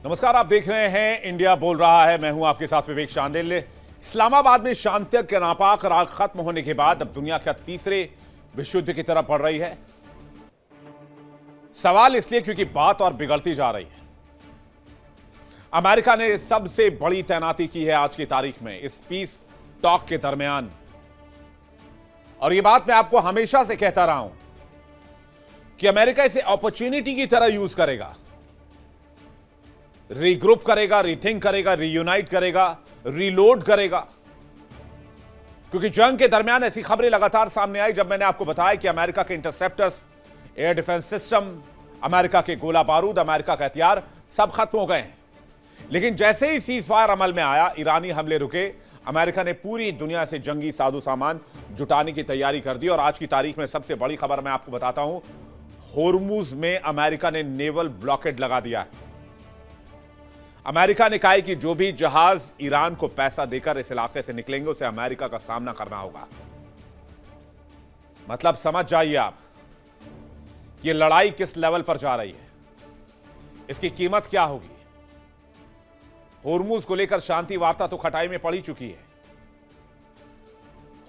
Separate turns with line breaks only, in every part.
नमस्कार, आप देख रहे हैं इंडिया बोल रहा है। मैं हूं आपके साथ विवेक शांडिल्य। इस्लामाबाद में शांति के नापाक राग खत्म होने के बाद अब दुनिया का तीसरे विश्व युद्ध की तरफ बढ़ रही है। सवाल इसलिए क्योंकि बात और बिगड़ती जा रही है। अमेरिका ने सबसे बड़ी तैनाती की है आज की तारीख में इस पीस टॉक के दरमियान, और यह बात मैं आपको हमेशा से कहता रहा हूं कि अमेरिका इसे अपॉर्चुनिटी की तरह यूज करेगा, रीग्रुप करेगा, रीथिंक करेगा, रीयूनाइट करेगा, रीलोड करेगा। क्योंकि जंग के दरमियान ऐसी खबरें लगातार सामने आई जब मैंने आपको बताया कि अमेरिका के interceptors, air defence system, America के गोला बारूद, अमेरिका का हथियार सब खत्म हो गए हैं। लेकिन जैसे ही सीज फायर अमल में आया, ईरानी हमले रुके, अमेरिका ने पूरी दुनिया से जंगी साजो सामान जुटाने की तैयारी कर दी। और आज की तारीख में सबसे बड़ी खबर मैं आपको बताता हूं, होर्मुज में अमेरिका ने नेवल ब्लॉकेड लगा दिया है। अमेरिका ने कहा है कि जो भी जहाज ईरान को पैसा देकर इस इलाके से निकलेंगे उसे अमेरिका का सामना करना होगा। मतलब समझ जाइए आप कि लड़ाई किस लेवल पर जा रही है, इसकी कीमत क्या होगी। होर्मुज को लेकर शांति वार्ता तो खटाई में पड़ी चुकी है।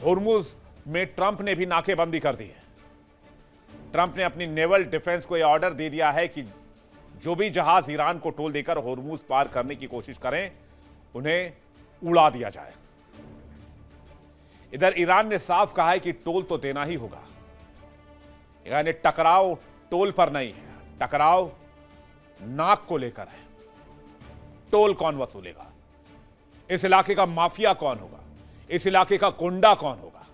होर्मुज में ट्रंप ने भी नाकेबंदी कर दी है। ट्रंप ने अपनी नेवल डिफेंस को यह ऑर्डर दे दिया है कि जो भी जहाज ईरान को टोल देकर होर्मुज पार करने की कोशिश करें, उन्हें उड़ा दिया जाए। इधर ईरान ने साफ कहा है कि टोल तो देना ही होगा। यानी टकराव टोल पर नहीं है, टकराव नाक को लेकर है। टोल कौन वसूलेगा, इस इलाके का माफिया कौन होगा, इस इलाके का गुंडा कौन होगा।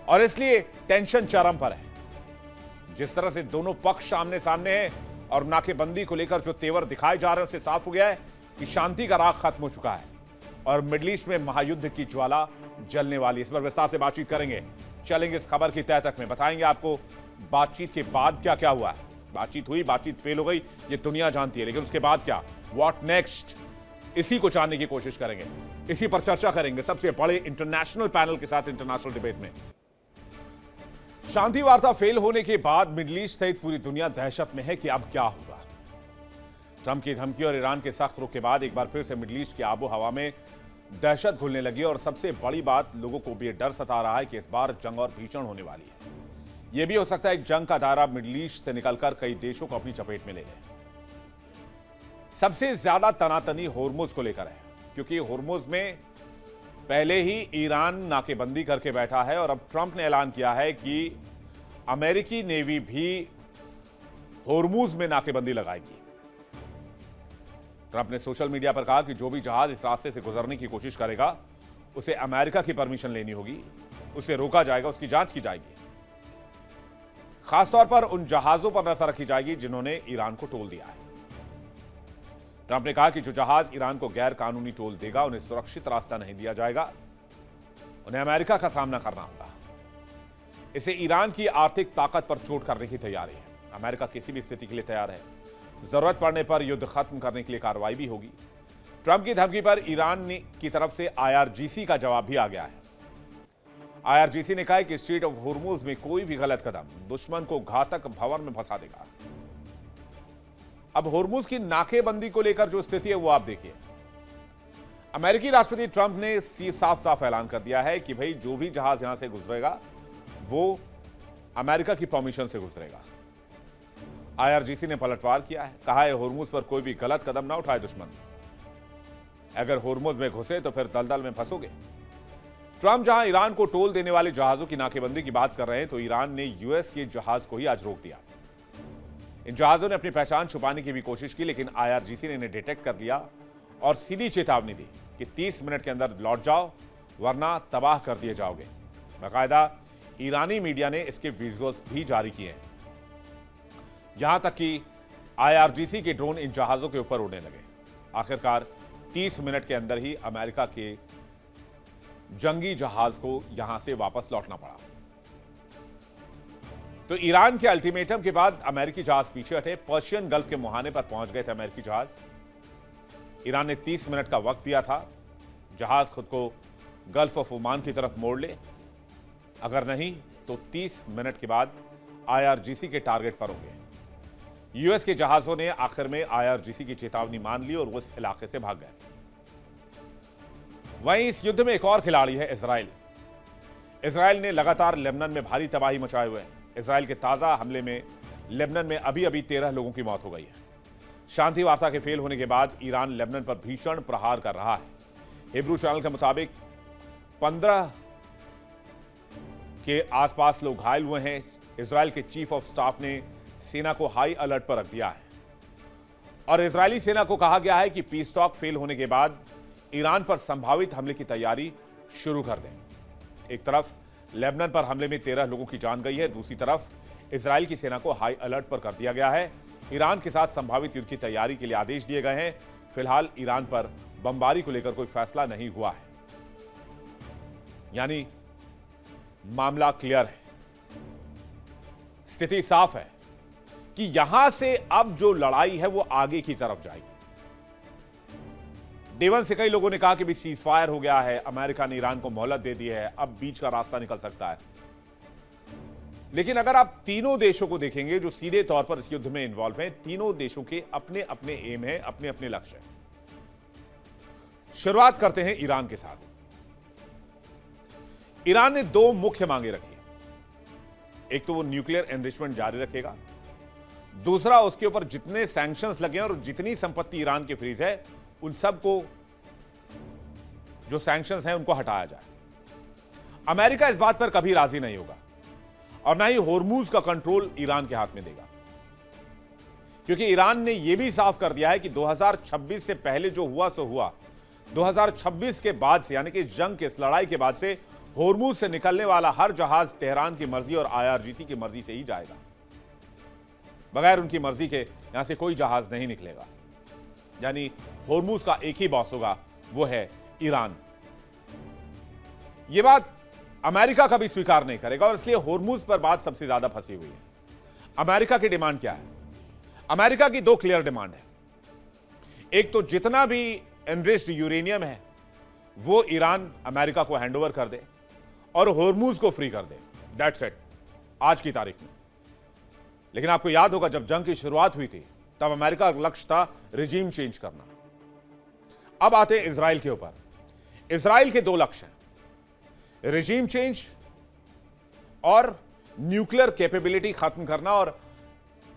और इसलिए टेंशन चरम पर है। जिस तरह से दोनों पक्ष आमने सामने हैं और नाकेबंदी को लेकर जो तेवर दिखाए जा रहे हैं, उससे साफ हो गया है कि शांति का राग खत्म हो चुका है और मिडिल ईस्ट में महायुद्ध की ज्वाला जलने वाली। इस पर विस्तार से बातचीत करेंगे, चलेंगे इस खबर की तह तक में, बताएंगे आपको बातचीत के बाद क्या क्या हुआ है। बातचीत हुई, बातचीत फेल हो गई, ये दुनिया जानती है, लेकिन उसके बाद क्या, व्हाट नेक्स्ट, इसी को जानने की कोशिश करेंगे, इसी पर चर्चा करेंगे सबसे बड़े इंटरनेशनल पैनल के साथ इंटरनेशनल डिबेट में। शांति वार्ता फेल होने के बाद मिडिल ईस्ट सहित पूरी दुनिया दहशत में है कि अब क्या होगा। ट्रंप की धमकी और ईरान के सख्त रुख के बाद एक बार फिर से मिडिल ईस्ट की आबो हवा में दहशत घुलने लगी। और सबसे बड़ी बात, लोगों को भी डर सता रहा है कि इस बार जंग और भीषण होने वाली है। यह भी हो सकता है कि जंग का दायरा मिडिल ईस्ट से निकलकर कई देशों को अपनी चपेट में ले ले। सबसे ज्यादा तनातनी होर्मुज को लेकर है, क्योंकि होर्मुज में पहले ही ईरान नाकेबंदी करके बैठा है और अब ट्रंप ने ऐलान किया है कि अमेरिकी नेवी भी होर्मुज में नाकेबंदी लगाएगी। ट्रंप ने सोशल मीडिया पर कहा कि जो भी जहाज इस रास्ते से गुजरने की कोशिश करेगा, उसे अमेरिका की परमिशन लेनी होगी, उसे रोका जाएगा, उसकी जांच की जाएगी। खासतौर पर उन जहाजों पर नजर रखी जाएगी जिन्होंने ईरान को टोल दिया है। ट्रंप ने कहा कि जो जहाज ईरान को गैर कानूनी टोल देगा, उन्हें सुरक्षित रास्ता नहीं दिया जाएगा, उन्हें अमेरिका का सामना करना होगा। इसे ईरान की आर्थिक ताकत पर चोट करने की तैयारी है। अमेरिका किसी भी स्थिति के लिए तैयार है, जरूरत पड़ने पर युद्ध खत्म करने के लिए कार्रवाई भी होगी। ट्रंप की धमकी पर ईरान की तरफ से IRGC का जवाब भी आ गया है। IRGC ने कहा है कि स्ट्रेट ऑफ होर्मुज में कोई भी गलत कदम दुश्मन को घातक भंवर में फंसा देगा। अब होर्मुज की नाकेबंदी को लेकर जो स्थिति है वो आप देखिए। अमेरिकी राष्ट्रपति ट्रंप ने साफ साफ ऐलान कर दिया है कि भाई जो भी जहाज यहां से गुजरेगा वो अमेरिका की परमिशन से गुजरेगा। IRGC ने पलटवार किया है, कहा है होर्मुज पर कोई भी गलत कदम ना उठाए दुश्मन। अगर होर्मुज में घुसे तो फिर दलदल में फंसोगे। ट्रंप जहां ईरान को टोल देने वाले जहाजों की नाकेबंदी की बात कर रहे हैं, तो ईरान ने US के जहाज को ही आज रोक दिया। इन जहाजों ने अपनी पहचान छुपाने की भी कोशिश की, लेकिन IRGC ने इन्हें डिटेक्ट कर लिया और सीधी चेतावनी दी कि 30 मिनट के अंदर लौट जाओ, वरना तबाह कर दिए जाओगे। बाकायदा ईरानी मीडिया ने इसके विजुअल्स भी जारी किए हैं। यहां तक कि IRGC के ड्रोन इन जहाजों के ऊपर उड़ने लगे। आखिरकार 30 मिनट के अंदर ही अमेरिका के जंगी जहाज को यहां से वापस लौटना पड़ा। तो ईरान के अल्टीमेटम के बाद अमेरिकी जहाज पीछे हटे, पर्शियन गल्फ के मुहाने पर पहुंच गए थे अमेरिकी जहाज। ईरान ने 30 मिनट का वक्त दिया था, जहाज खुद को गल्फ ऑफ ओमान की तरफ मोड़ ले, अगर नहीं तो 30 मिनट के बाद IRGC के टारगेट पर होंगे। यूएस के जहाजों ने आखिर में आईआरजीसी की चेतावनी मान ली और वो इस इलाके से भाग गए। वहीं इस युद्ध में एक और खिलाड़ी है इजराइल। इजराइल ने लगातार लेबनान में भारी तबाही मचाए हुए हैं। इजराइल के ताजा हमले में लेबनान में अभी अभी 13 लोगों की मौत हो गई है। शांति वार्ता के फेल होने के बाद ईरान लेबनान पर भीषण प्रहार कर रहा है। हिब्रू चैनल के मुताबिक 15 के आसपास लोग घायल हुए हैं। इजराइल के चीफ ऑफ स्टाफ ने सेना को हाई अलर्ट पर रख दिया है और इजरायली सेना को कहा गया है कि पीस टॉक फेल होने के बाद ईरान पर संभावित हमले की तैयारी शुरू कर दें। एक तरफ लेबनान पर हमले में 13 लोगों की जान गई है, दूसरी तरफ इजराइल की सेना को हाई अलर्ट पर कर दिया गया है। ईरान के साथ संभावित युद्ध की तैयारी के लिए आदेश दिए गए हैं। फिलहाल ईरान पर बमबारी को लेकर कोई फैसला नहीं हुआ है, यानी मामला क्लियर है। स्थिति साफ है कि यहां से अब जो लड़ाई है वो आगे की तरफ जाएगी। डे वन से कई लोगों ने कहा कि भी सीज फायर हो गया है, अमेरिका ने ईरान को मोहलत दे दी है, अब बीच का रास्ता निकल सकता है। लेकिन अगर आप तीनों देशों को देखेंगे जो सीधे तौर पर इस युद्ध में इन्वॉल्व हैं, तीनों देशों के अपने अपने एम हैं, अपने अपने लक्ष्य हैं। शुरुआत करते हैं ईरान के साथ। ईरान ने 2 मुख्य मांगे रखी हैं। एक तो वो न्यूक्लियर एनरिचमेंट जारी रखेगा, दूसरा उसके ऊपर जितने सैंक्शंस लगे हैं और जितनी संपत्ति ईरान की फ्रीज है उन सबको, जो सैंक्शंस हैं उनको हटाया जाए। अमेरिका इस बात पर कभी राजी नहीं होगा और ना ही होर्मुज का कंट्रोल ईरान के हाथ में देगा, क्योंकि ईरान ने यह भी साफ कर दिया है कि 2026 से पहले जो हुआ सो हुआ, 2026 के बाद से, यानी कि जंग के, इस लड़ाई के बाद से होर्मुज से निकलने वाला हर जहाज तेहरान की मर्जी और आईआरजीसी की मर्जी से ही जाएगा। बगैर उनकी मर्जी के यहां से कोई जहाज नहीं निकलेगा। यानी होर्मुज का एक ही बॉस होगा, वो है ईरान। यह बात अमेरिका कभी स्वीकार नहीं करेगा और इसलिए होर्मुज पर बात सबसे ज्यादा फंसी हुई है। अमेरिका की डिमांड क्या है? अमेरिका की 2 क्लियर डिमांड है। एक तो जितना भी एनरिच्ड यूरेनियम है वो ईरान अमेरिका को हैंडओवर कर दे और होर्मुज को फ्री कर दे। दैट्स इट, आज की तारीख में। लेकिन आपको याद होगा जब जंग की शुरुआत हुई थी तब अमेरिका का लक्ष्य था रिजीम चेंज करना। अब आते हैं इजराइल के ऊपर। इजराइल के 2 लक्ष्य हैं, रिजीम चेंज और न्यूक्लियर कैपेबिलिटी खत्म करना और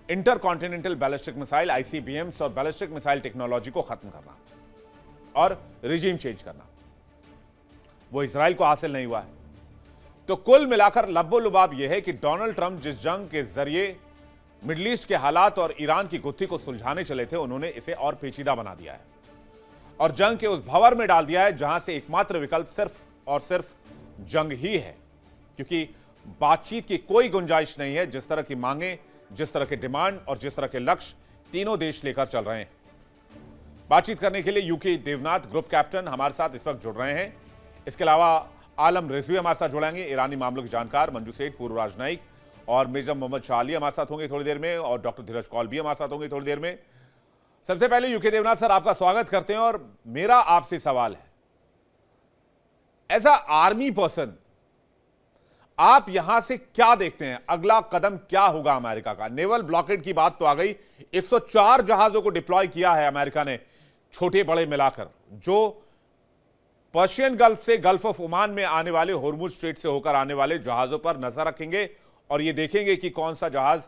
इंटरकॉन्टिनेंटल बैलिस्टिक मिसाइल आईसीबीएम्स और बैलिस्टिक मिसाइल टेक्नोलॉजी को खत्म करना और रिजीम चेंज करना। वो इजराइल को हासिल नहीं हुआ है। तो कुल मिलाकर लब्बो-लुबाब यह है कि डोनाल्ड ट्रंप जिस जंग के जरिए मिडिल ईस्ट के हालात और ईरान की गुत्थी को सुलझाने चले थे, उन्होंने इसे और पेचीदा बना दिया है और जंग के उस भंवर में डाल दिया है जहां से एकमात्र विकल्प सिर्फ और सिर्फ जंग ही है, क्योंकि बातचीत की कोई गुंजाइश नहीं है। जिस तरह की मांगे, जिस तरह के डिमांड और जिस तरह के लक्ष्य तीनों देश लेकर चल रहे हैं। बातचीत करने के लिए यूके देवनाथ, ग्रुप कैप्टन, हमारे साथ इस वक्त जुड़ रहे हैं। इसके अलावा आलम रिजवी हमारे साथ जुड़ेंगे, ईरानी मामलों के जानकार, मंजू सेठ, पूर्व राजनयिक, और मेजर मोहम्मद शाह अली हमारे साथ होंगे थोड़ी देर में, और डॉक्टर धीरज कौल भी हमारे साथ होंगे थोड़ी देर में। सबसे पहले यूके देवनाथ सर, आपका स्वागत करते हैं और मेरा आपसे सवाल है, एज अ आर्मी पर्सन आप यहां से क्या देखते हैं, अगला कदम क्या होगा अमेरिका का? नेवल ब्लॉकेड की बात तो आ गई, 104 जहाजों को डिप्लॉय किया है अमेरिका ने, छोटे बड़े मिलाकर, जो पर्शियन गल्फ से गल्फ ऑफ ओमान में आने वाले होर्मुज स्ट्रेट से होकर आने वाले जहाजों पर नजर रखेंगे और यह देखेंगे कि कौन सा जहाज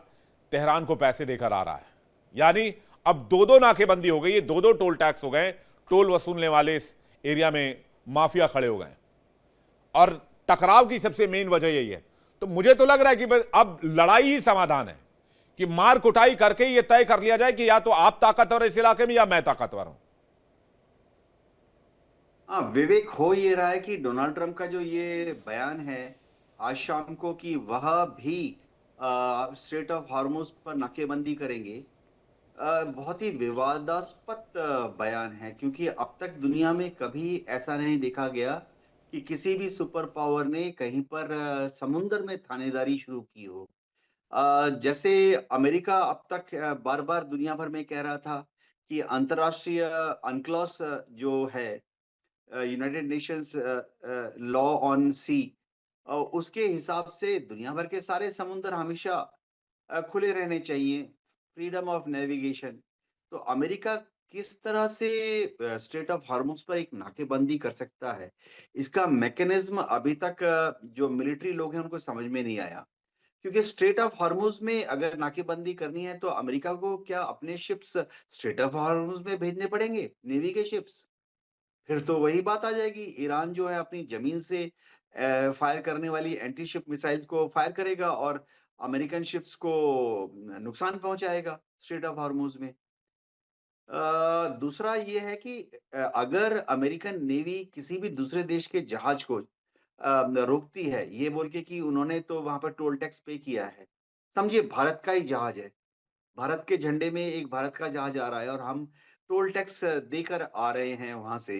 तेहरान को पैसे देकर आ रहा है। यानी अब 2-2 नाकेबंदी हो गई है, 2-2 टोल टैक्स हो गए, टोल वसूलने वाले इस एरिया में माफिया खड़े हो गए और टकराव की सबसे मेन वजह यही है। तो मुझे तो लग रहा है कि अब लड़ाई ही समाधान है कि मार कुटाई करके ये तय कर लिया जाए कि या तो आप ताकतवर इस इलाके में या मैं ताकतवर हूं।
हाँ, विवेक, हो ये रहा है कि डोनाल्ड ट्रंप का जो ये बयान है आज शाम को कि वह भी स्ट्रेट ऑफ हार्मुज पर नाकेबंदी करेंगे, बहुत ही विवादास्पद बयान है, क्योंकि अब तक दुनिया में कभी ऐसा नहीं देखा गया कि किसी भी सुपर पावर ने कहीं पर समुद्र में थानेदारी शुरू की हो। जैसे अमेरिका अब तक बार-बार दुनिया भर में कह रहा था कि अंतर्राष्ट्रीय अनक्लॉस जो है, यूनाइटेड नेशंस लॉ ऑन सी, उसके हिसाब से दुनिया भर के सारे समुद्र हमेशा खुले रहने चाहिए। Freedom of navigation. तो अमेरिका किस तरह से स्ट्रेट ऑफ हॉर्मुज पर एक नाकेबंदी कर सकता है, इसका मैकेनिज्म अभी तक जो मिलिट्री लोग हैं उनको समझ में नहीं आया। क्योंकि स्ट्रेट ऑफ हॉर्मुज में अगर नाकेबंदी करनी है तो अमेरिका को क्या अपने शिप्स स्ट्रेट ऑफ हॉर्मुज में भेजने पड़ेंगे, नेवी के शिप्स? फिर तो वही बात आ जाएगी, ईरान जो है अपनी ज़मीन से फायर करने वाली एंटी शिप मिसाइल्स को फायर करेगा और अमेरिकन शिप्स को नुकसान पहुँचाएगा स्ट्रेट ऑफ हॉर्मुज में। दूसरा ये है कि अगर अमेरिकन नेवी किसी भी दूसरे देश के जहाज को रोकती है, ये बोल के कि उन्होंने तो वहाँ पर टोल टैक्स पे किया है। समझिए भारत का ही जहाज है, भारत के झंडे में एक भारत का जहाज आ रहा है और हम टोल टैक्स देकर आ रहे हैं वहाँ से,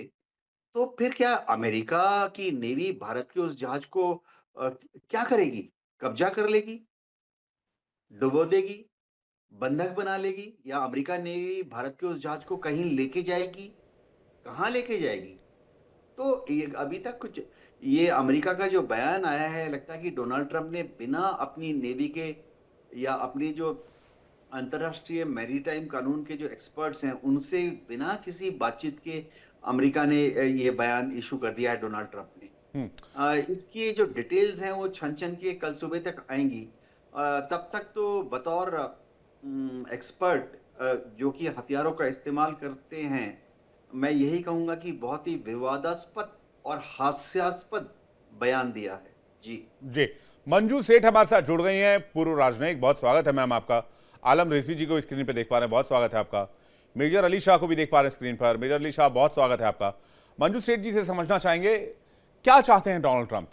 तो फिर क्या अमेरिका की नेवी भारत के उस जहाज को क्या करेगी? कब्ज़ा कर लेगी? डुबो देगी? बंधक बना लेगी? या अमेरिका नेवी भारत के उस जहाज को कहीं लेके जाएगी? कहाँ लेके जाएगी? तो ये अभी तक कुछ ये अमेरिका का जो बयान आया है, लगता है कि डोनाल्ड ट्रम्प ने बिना अपनी नेवी के या अपनी जो अंतर्राष्ट्रीय मैरीटाइम कानून के जो एक्सपर्ट्स हैं, उनसे बिना किसी बातचीत के अमेरिका ने ये बयान इश्यू कर दिया है डोनाल्ड ट्रम्प ने।
हम्म।
इसकी जो डिटेल्स हैं वो छन-छन के कल सुबह तक आएँगी। तब तक तो बतौर एक्सपर्ट जो कि हथियारों का इस्तेमाल करते हैं, मैं यही कहूँगा कि बहुत ही विवादास्पद और हास्यास्पद बयान दिया है। जी।
जी, मंजू सेठ हमारे साथ जुड़ गई हैं, पूर्व राजनयिक। बहुत स्वागत है मैम आपका। आलम रिजवी जी को स्क्रीन पे देख पा रहे हैं, बहुत स्वागत है आपका। मेजर अली शाह को भी देख पा रहे हैं स्क्रीन पर। मेजर अली शाह, बहुत स्वागत है आपका। मंजू सेठ जी से समझना चाहेंगे, क्या चाहते हैं डोनाल्ड ट्रंप?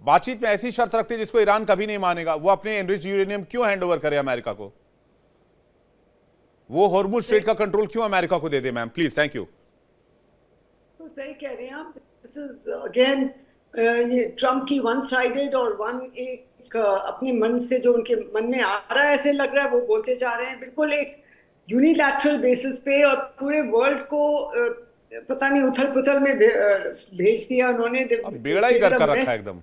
बातचीत में ऐसी शर्त रखते हैं जिसको ईरान कभी नहीं मानेगा। वो अपने एनरिच्ड यूरेनियम क्यों हैंड ओवर करे अमेरिका को? वो हॉर्मुज स्ट्रेट का कंट्रोल क्यों अमेरिका को दे दे? Ma'am please, thank you.
तो सही कह रहे हैं आप। दिस इज अगेन ये ट्रम्प की वन साइडेड और एक अपने मन से जो उनके मन में आ रहा है, ऐसे लग रहा है वो बोलते जा रहे हैं, बिल्कुल एक यूनिलैटरल बेसिस पे, और पूरे वर्ल्ड को पता नहीं उथल पुथल में भेज दिया उन्होंने।
बिगड़ा ही कर रखा है एकदम,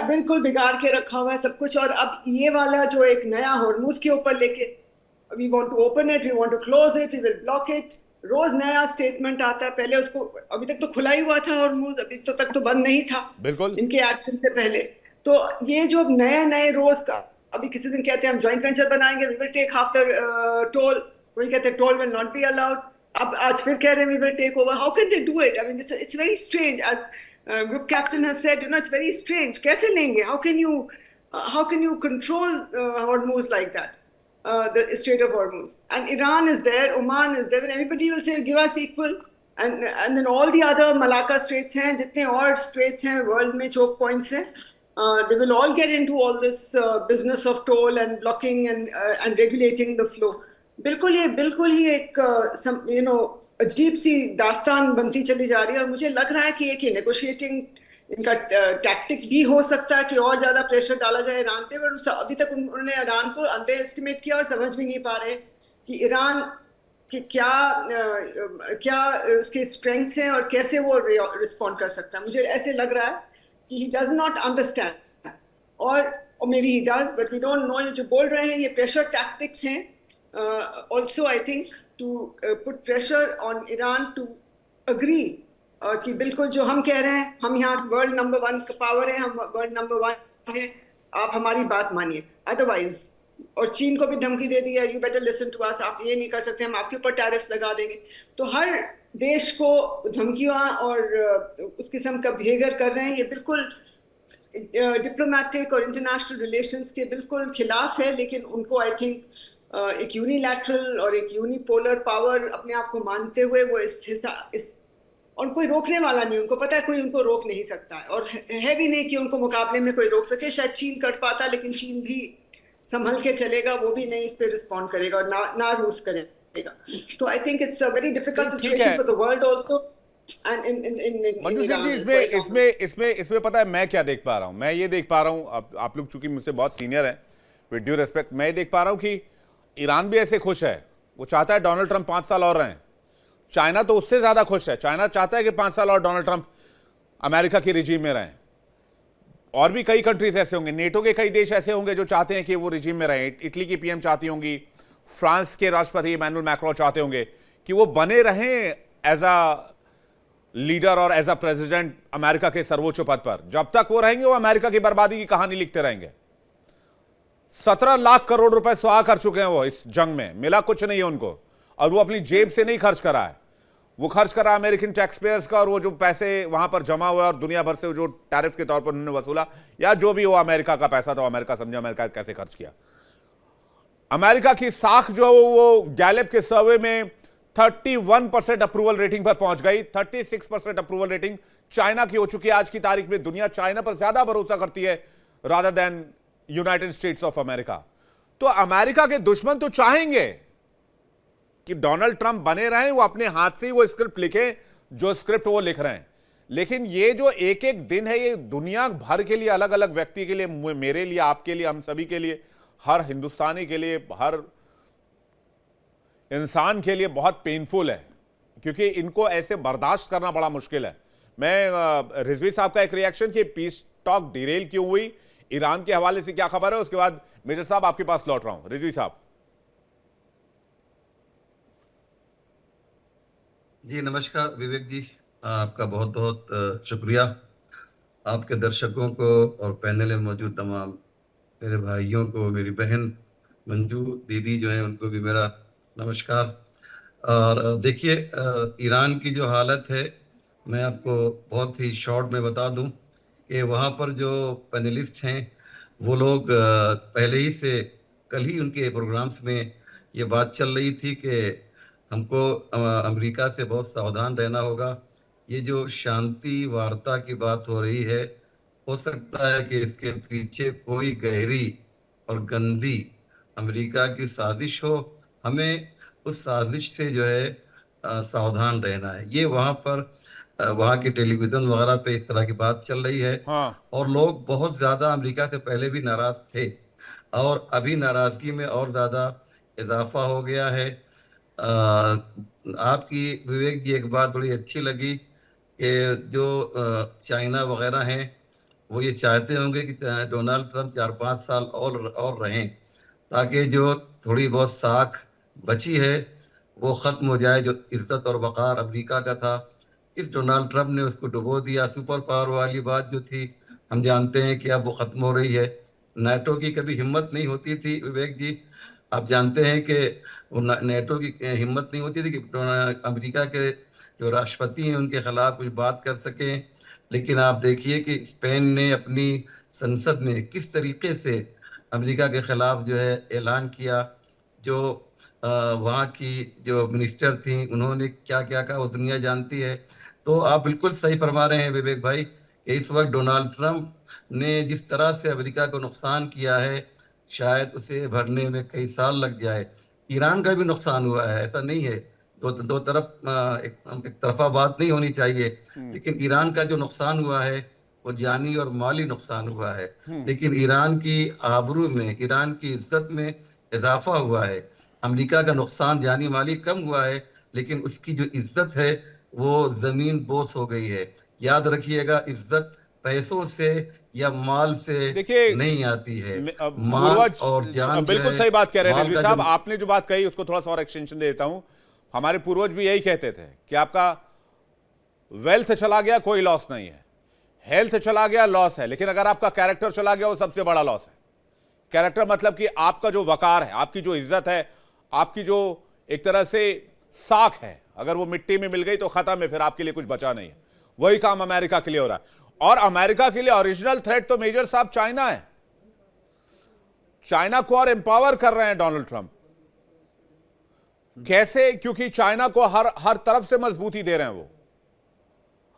बिल्कुल बिगाड़ के रखा हुआ है सब कुछ। और अब ये वाला जो एक नया हॉर्मुज के ऊपर लेके, we want to open it, we want to close it, we will block it, रोज नया स्टेटमेंट आता है। पहले उसको, अभी तक तो खुला ही हुआ था हॉर्मुज, अभी तो तक तो बंद नहीं था
बिल्कुल
इनके एक्शन से पहले। तो ये जो नए नए रोज का, अभी किसी दिन कहते हैं हम जॉइंट वेंचर बनाएंगे, we will take half the toll, कोई कहते हैं toll will not be allowed, अब आज फिर कह रहे हैं we will take over. How can they do it? I mean it's very strange. As group captain has said, you know, it's very strange. कैसे लेंगे? How can you control Hormuz like that? The Strait of Hormuz, and Iran is there, Oman is there, then everybody will say give us equal, and then all the other Malacca Straits हैं, जितने और straits हैं world में, choke points हैं, they will all get into all this business of toll and blocking and regulating the flow. बिल्कुल ही एक you know अजीब सी दास्तान बनती चली जा रही है, और मुझे लग रहा है कि एक negotiating इनका टैक्टिक भी हो सकता है कि और ज्यादा प्रेशर डाला जाए ईरान पे। पर अभी तक उन्होंने ईरान को अंडर एस्टिमेट किया और समझ भी नहीं पा रहे कि ईरान के क्या उसके स्ट्रेंथ्स हैं और कैसे वो रिस्पॉन्ड कर सकता है। मुझे ऐसे लग रहा है कि ही डज नॉट अंडरस्टैंड, और maybe he does, but we don't know. ये जो बोल रहे हैं ये प्रेशर टैक्टिक्स हैं, also I think to put pressure on Iran to agree कि बिल्कुल जो हम कह रहे हैं, हम यहाँ वर्ल्ड नंबर 1 पावर है, हम वर्ल्ड नंबर 1 हैं, आप हमारी बात मानिए, अदरवाइज। और चीन को भी धमकी दे दी है, you better listen to us, आप ये नहीं कर सकते, हम आपके ऊपर टैरिफ्स लगा देंगे। तो हर देश को धमकियां और उस किस्म का बिहेवियर कर रहे हैं। ये बिल्कुल डिप्लोमेटिक और इंटरनेशनल रिलेशंस के बिल्कुल खिलाफ है। लेकिन उनको आई थिंक एक यूनिलैटरल और एक यूनिपोलर पावर अपने आप को मानते हुए वो इस और कोई रोकने वाला नहीं, उनको पता है कोई उनको रोक नहीं सकता है, और है भी नहीं कि उनको मुकाबले में कोई रोक सके। शायद चीन कर पाता, लेकिन चीन भी संभल के चलेगा, वो भी नहीं इस पे रिस्पॉन्ड करेगा और ना रूस करेगा। तो I think it's a very difficult situation for the world also. And in
Manju Singh ji, इसमें पता है मैं क्या देख पा रहा हूं? मैं ये देख पा रहा हूं, आप लोग चूंकि मुझसे बहुत सीनियर हैं, विद ड्यू रेस्पेक्ट, मैं देख पा रहा हूं कि ईरान भी ऐसे खुश है, वो चाहता है डोनाल्ड ट्रंप 5 साल और रहें। चाइना तो उससे ज्यादा खुश है, चाइना चाहता है कि 5 साल और डोनाल्ड ट्रंप अमेरिका की रिजीम में रहें। और भी कई कंट्रीज ऐसे होंगे, नेटो के कई देश ऐसे होंगे जो चाहते हैं कि वो रिजीम में रहें। इटली की पीएम चाहती होंगी, फ्रांस के राष्ट्रपति इमैनुअल मैक्रोन चाहते होंगे कि वो बने रहें एज अ लीडर और एज अ प्रेसिडेंट अमेरिका के सर्वोच्च पद पर। जब तक वो रहेंगे वो अमेरिका की बर्बादी की कहानी लिखते रहेंगे। 17 लाख करोड़ रुपए स्वाहा कर चुके हैं वो इस जंग में, मिला कुछ नहीं है उनको, और वो अपनी जेब से नहीं खर्च करा है, वो खर्च करा अमेरिकन टैक्स पेयर्स का, और वो जो पैसे वहां पर जमा हुआ और दुनिया भर से जो टैरिफ के तौर पर उन्होंने वसूला, या जो भी वो अमेरिका का पैसा था, अमेरिका समझा अमेरिका कैसे खर्च किया। अमेरिका की साख जो वो गैलेप के सर्वे में 31% अप्रूवल रेटिंग पर पहुंच गई। 36% अप्रूवल रेटिंग चाइना की हो चुकी है आज की तारीख में। दुनिया चाइना पर ज्यादा भरोसा करती है rather than United states of America. तो अमेरिका के दुश्मन तो चाहेंगे कि डोनाल्ड ट्रंप बने रहें, वो अपने हाथ से ही वो स्क्रिप्ट लिखें जो स्क्रिप्ट वो लिख रहे हैं। लेकिन ये जो एक एक दिन है, ये दुनिया भर के लिए, अलग अलग व्यक्ति के लिए, मेरे लिए, आपके लिए, हम सभी के लिए, हर हिंदुस्तानी के लिए, हर इंसान के लिए बहुत पेनफुल है, क्योंकि इनको ऐसे बर्दाश्त करना बड़ा मुश्किल है। मैं रिजवी साहब का एक रिएक्शन कि पीस टॉक डिरेल क्यों हुई, ईरान के हवाले से क्या खबर है, उसके बाद मेजर साहब आपके पास लौट रहा हूं। रिजवी साहब
जी नमस्कार विवेक जी, आपका बहुत बहुत शुक्रिया। आपके दर्शकों को और पैनल में मौजूद तमाम मेरे भाइयों को, मेरी बहन मंजू दीदी जो है उनको भी मेरा नमस्कार। और देखिए, ईरान की जो हालत है, मैं आपको बहुत ही शॉर्ट में बता दूं कि वहाँ पर जो पैनलिस्ट हैं वो लोग पहले ही से, कल ही उनके प्रोग्राम्स में ये बात चल रही थी कि हमको अमेरिका से बहुत सावधान रहना होगा। ये जो शांति वार्ता की बात हो रही है, हो सकता है कि इसके पीछे कोई गहरी और गंदी अमेरिका की साजिश हो। हमें उस साजिश से जो है सावधान रहना है। ये वहाँ पर वहाँ की टेलीविज़न वगैरह पे इस तरह की बात चल रही है।
हाँ,
और लोग बहुत ज़्यादा अमेरिका से पहले भी नाराज़ थे, और अभी नाराज़गी में और ज़्यादा इजाफा हो गया है। आपकी विवेक जी एक बात बड़ी अच्छी लगी कि जो चाइना वगैरह हैं वो ये चाहते होंगे कि डोनाल्ड ट्रंप 4-5 साल और रहें, ताकि जो थोड़ी बहुत साख बची है वो ख़त्म हो जाए, जो इज्जत और वक़ार अमेरिका का था। इस डोनाल्ड ट्रंप ने उसको डुबो दिया। सुपर पावर वाली बात जो थी, हम जानते हैं कि अब वो ख़त्म हो रही है। नाटो की कभी हिम्मत नहीं होती थी विवेक जी, आप जानते हैं कि वो नेटो की हिम्मत नहीं होती थी कि अमेरिका के जो राष्ट्रपति हैं उनके खिलाफ कुछ बात कर सकें। लेकिन आप देखिए कि स्पेन ने अपनी संसद में किस तरीके से अमेरिका के खिलाफ जो है ऐलान किया। जो वहाँ की जो मिनिस्टर थी उन्होंने क्या क्या कहा वो दुनिया जानती है। तो आप बिल्कुल सही फरमा रहे हैं विवेक भाई कि इस वक्त डोनाल्ड ट्रंप ने जिस तरह से अमेरिका को नुकसान किया है, शायद उसे भरने में कई साल लग जाए। ईरान का भी नुकसान हुआ है, ऐसा नहीं है। दो तरफ एक तरफा बात नहीं होनी चाहिए। लेकिन ईरान का जो नुकसान हुआ है वो जानी और माली नुकसान हुआ है। लेकिन ईरान की आबरू में, ईरान की इज्जत में इजाफा हुआ है। अमेरिका का नुकसान जानी माली कम हुआ है, लेकिन उसकी जो इज्जत है वो जमीन बोस हो गई है। याद रखिएगा, इज्जत पैसों से या माल से
देखिए,
नहीं आती है। माल
पूर्वज
और जान जो
बिल्कुल
है,
सही बात कह रहे हैं
माल
रिजवी
का
साहब।
जो
आपने जो बात कही उसको थोड़ा सा और एक्सटेंशन दे देता हूं। हमारे पूर्वज भी यही कहते थे कि आपका वेल्थ चला गया कोई लॉस नहीं है, हेल्थ चला गया लॉस है, लेकिन अगर आपका कैरेक्टर चला गया वो सबसे बड़ा लॉस है। कैरेक्टर मतलब कि आपका जो वकार है, आपकी जो इज्जत है, आपकी जो एक तरह से साख है, अगर वो मिट्टी में मिल गई तो खत्म है, फिर आपके लिए कुछ बचा नहीं है। वही काम अमेरिका के लिए हो रहा है। और अमेरिका के लिए ओरिजिनल थ्रेट तो मेजर साहब चाइना है। चाइना को और एम्पावर कर रहे हैं डोनाल्ड ट्रंप। कैसे? क्योंकि चाइना को हर तरफ से मजबूती दे रहे हैं वो।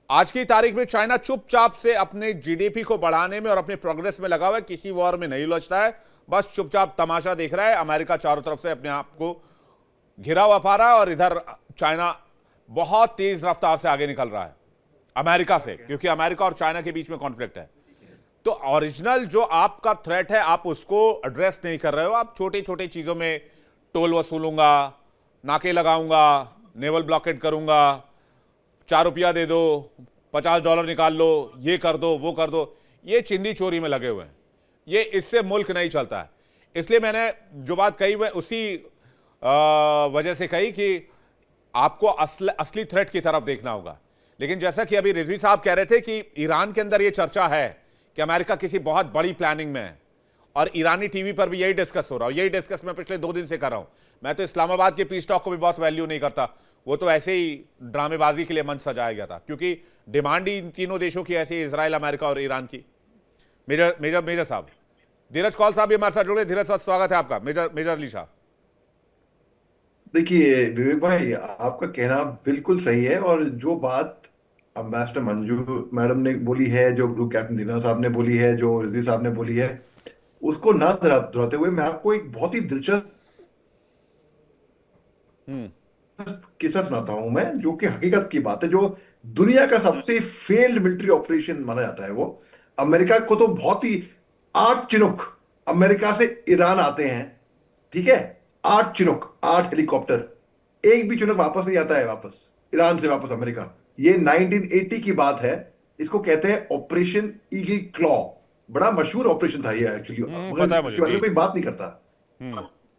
आज की तारीख में चाइना चुपचाप से अपने जीडीपी को बढ़ाने में और अपने प्रोग्रेस में लगा हुआ है, किसी वॉर में नहीं उलझता है, बस चुपचाप तमाशा देख रहा है। अमेरिका चारों तरफ से अपने आप को घिरा हुआ पा रहा है और इधर चाइना बहुत तेज रफ्तार से आगे निकल रहा है अमेरिका से, क्योंकि अमेरिका और चाइना के बीच में कॉन्फ्लिक्ट है। तो ओरिजिनल जो आपका थ्रेट है आप उसको एड्रेस नहीं कर रहे हो। आप छोटी छोटी चीजों में टोल वसूलूंगा, नाके लगाऊंगा, नेवल ब्लॉकेट करूंगा, 4 रुपया दे दो, $50 निकाल लो, ये कर दो, वो कर दो, ये चिंदी चोरी में लगे हुए हैं, ये इससे मुल्क नहीं चलता है। इसलिए मैंने जो बात कही वह उसी वजह से कही कि आपको असली थ्रेट की तरफ देखना होगा। लेकिन जैसा कि अभी रिजवी साहब कह रहे थे कि ईरान के अंदर यह चर्चा है कि अमेरिका किसी बहुत बड़ी प्लानिंग में है, और ईरानी टीवी पर भी यही डिस्कस हो रहा है। यही डिस्कस मैं पिछले 2 दिन से कर रहा हूं। मैं तो इस्लामाबाद के पीस टॉक को भी बहुत वैल्यू नहीं करता, वो तो ऐसे ही ड्रामेबाजी के लिए मंच सजाया गया था, क्योंकि डिमांड ही इन तीनों देशों की ऐसी, इजराइल, अमेरिका और ईरान की। मेजर साहब, धीरज कौल साहब भी हमारे साथ जुड़े। धीरज साहब, स्वागत है आपका। मेजर अली शाह।
देखिए विवेक भाई, आपका कहना बिल्कुल सही है, और जो बात अम्बेसडर मंजू मैडम ने बोली है, जो ग्रुप कैप्टन दीना साहब ने बोली है, जो रिजवी साहब ने बोली है, उसको ना दोहराते हुए मैं आपको एक बहुत ही दिलचस्प किस्सा सुनाता हूं मैं, जो कि हकीकत की बात है, जो दुनिया का सबसे फेल्ड मिलिट्री ऑपरेशन माना जाता है। वो अमेरिका को तो बहुत ही 8 चिनुक अमेरिका से ईरान आते हैं, ठीक है, 8 चिनुक, 8 हेलीकॉप्टर, एक भी चिनुक वापस नहीं आता है वापस ईरान से वापस अमेरिका। ये 1980 की बात है। इसको कहते हैं ऑपरेशन ईगल क्लॉ। बड़ा मशहूर ऑपरेशन था ये एक्चुअली, मगर इसके बारे में कोई बात नहीं करता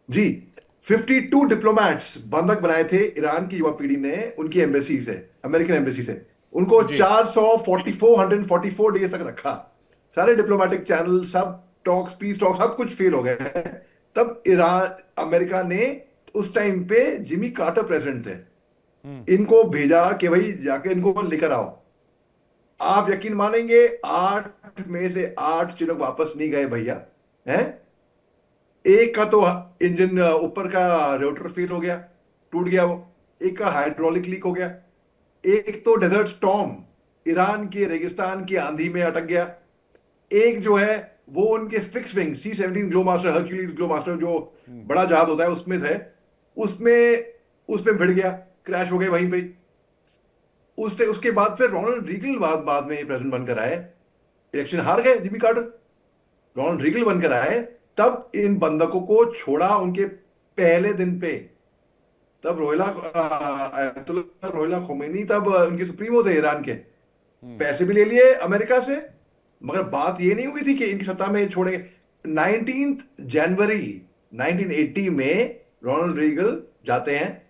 जी। 52 डिप्लोमैट्स बंधक बनाए थे ईरान की युवा पीढ़ी ने उनकी एम्बेसी से, अमेरिकन एम्बेसी से। उनको 444 डेज तक रखा। सारे डिप्लोमेटिक चैनल, सब टॉक्स, पीस टॉक्स, सब कुछ फेल हो गए। तब ईरान, अमेरिका ने उस टाइम पे जिमी कार्टर प्रेसिडेंट थे, इनको भेजा कि भाई जाके इनको लेकर आओ। आप यकीन मानेंगे, 8 में से 8 चिनुक वापस नहीं गए भैया हैं। एक का तो इंजन ऊपर का रोटर फेल हो गया, टूट गया वो। एक का हाइड्रोलिक लीक हो गया। एक तो डेजर्ट स्टॉर्म, ईरान के रेगिस्तान की आंधी में अटक गया। एक जो है वो उनके फिक्स विंग C-17 ग्लोमास्टर, हर्क्यूलिस ग्लोमास्टर, जो बड़ा जहाज होता है उसमें थे, उसमें भिड़ गया, क्रैश हो गए वहीं पे। उसके बाद फिर रोनाल्ड रीगल बाद में प्रेसिडेंट बनकर आए, इलेक्शन हार गए जिमी कार्टर, रोनाल्ड रीगल बनकर आए। तब इन बंधकों को छोड़ा उनके पहले दिन पे। तब रोहिला खोमेनी तब उनके सुप्रीमो थे ईरान के। पैसे भी ले लिए अमेरिका से, मगर बात ये नहीं हुई थी कि इनकी सत्ता में छोड़े। 19 जनवरी 1980 में रोनाल्ड रीगल जाते हैं,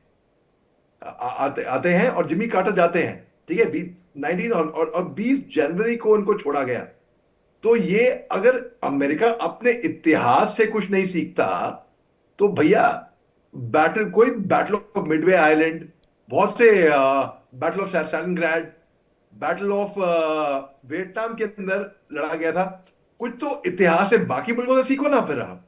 आते हैं, और जिमी कार्टर जाते हैं, ठीक है, 19 और 20 जनवरी को उनको छोड़ा गया। तो ये अगर अमेरिका अपने इतिहास से कुछ नहीं सीखता तो भैया कोई बैटल ऑफ मिडवे आइलैंड, बहुत से battle of Stalingrad, battle of Vietnam के अंदर लड़ा गया था। कुछ तो इतिहास से बाकी मुल्कों से सीखो ना फिर आप।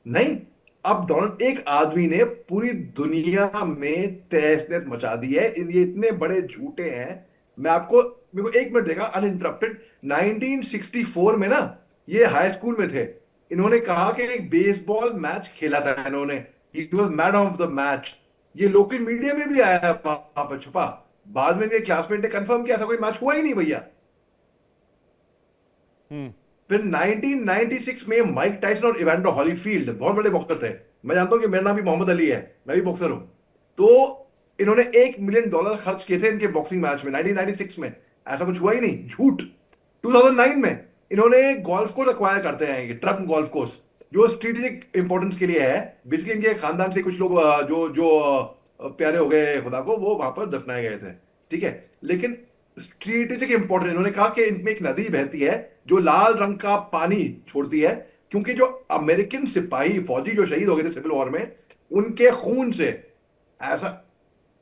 नहीं, अब डोनाल्ड, एक आदमी ने पूरी दुनिया में तहस नहस मचा दी है। ये इतने बड़े झूठे हैं। मेरे को 1 मिनट देगा अनइंटरप्टेड। 1964 में ना, ये हाई स्कूल में थे, इन्होंने कहा कि एक बेसबॉल मैच खेला था इन्होंने, he was man of the match. ये लोकल मीडिया में भी आया, वहां पर छपा। बाद में ये क्लासमेट ने कंफर्म किया था, कोई मैच हुआ ही नहीं भैया। फिर 1996 में माइक टाइसन और इवैंडर हॉलीफील्ड, बहुत बड़े बॉक्सर थे, मैं जानता हूं कि मेरा नाम भी मोहम्मद अली है, मैं भी बॉक्सर हूं, तो इन्होंने $1 मिलियन खर्च किए थे इनके बॉक्सिंग मैच में 1996 में। ऐसा कुछ हुआ ही नहीं, झूठ। 2009 में इन्होंने गोल्फ कोर्स एक्वायर करते हैं, ट्रम्प गोल्फ कोर्स, जो स्ट्रेटेजिक इंपॉर्टेंस के लिए है। बेसिकली इनके खानदान से कुछ लोग जो प्यारे हो गए खुदा को, वो वहां पर दफनाए गए थे, ठीक है। लेकिन स्ट्रेटेजिक इंपॉर्टेंस, इन्होंने कहा कि इनमें एक नदी बहती है जो लाल रंग का पानी छोड़ती है, क्योंकि जो अमेरिकन सिपाही फौजी जो शहीद हो गए थे सिविल वॉर में, उनके खून से, ऐसा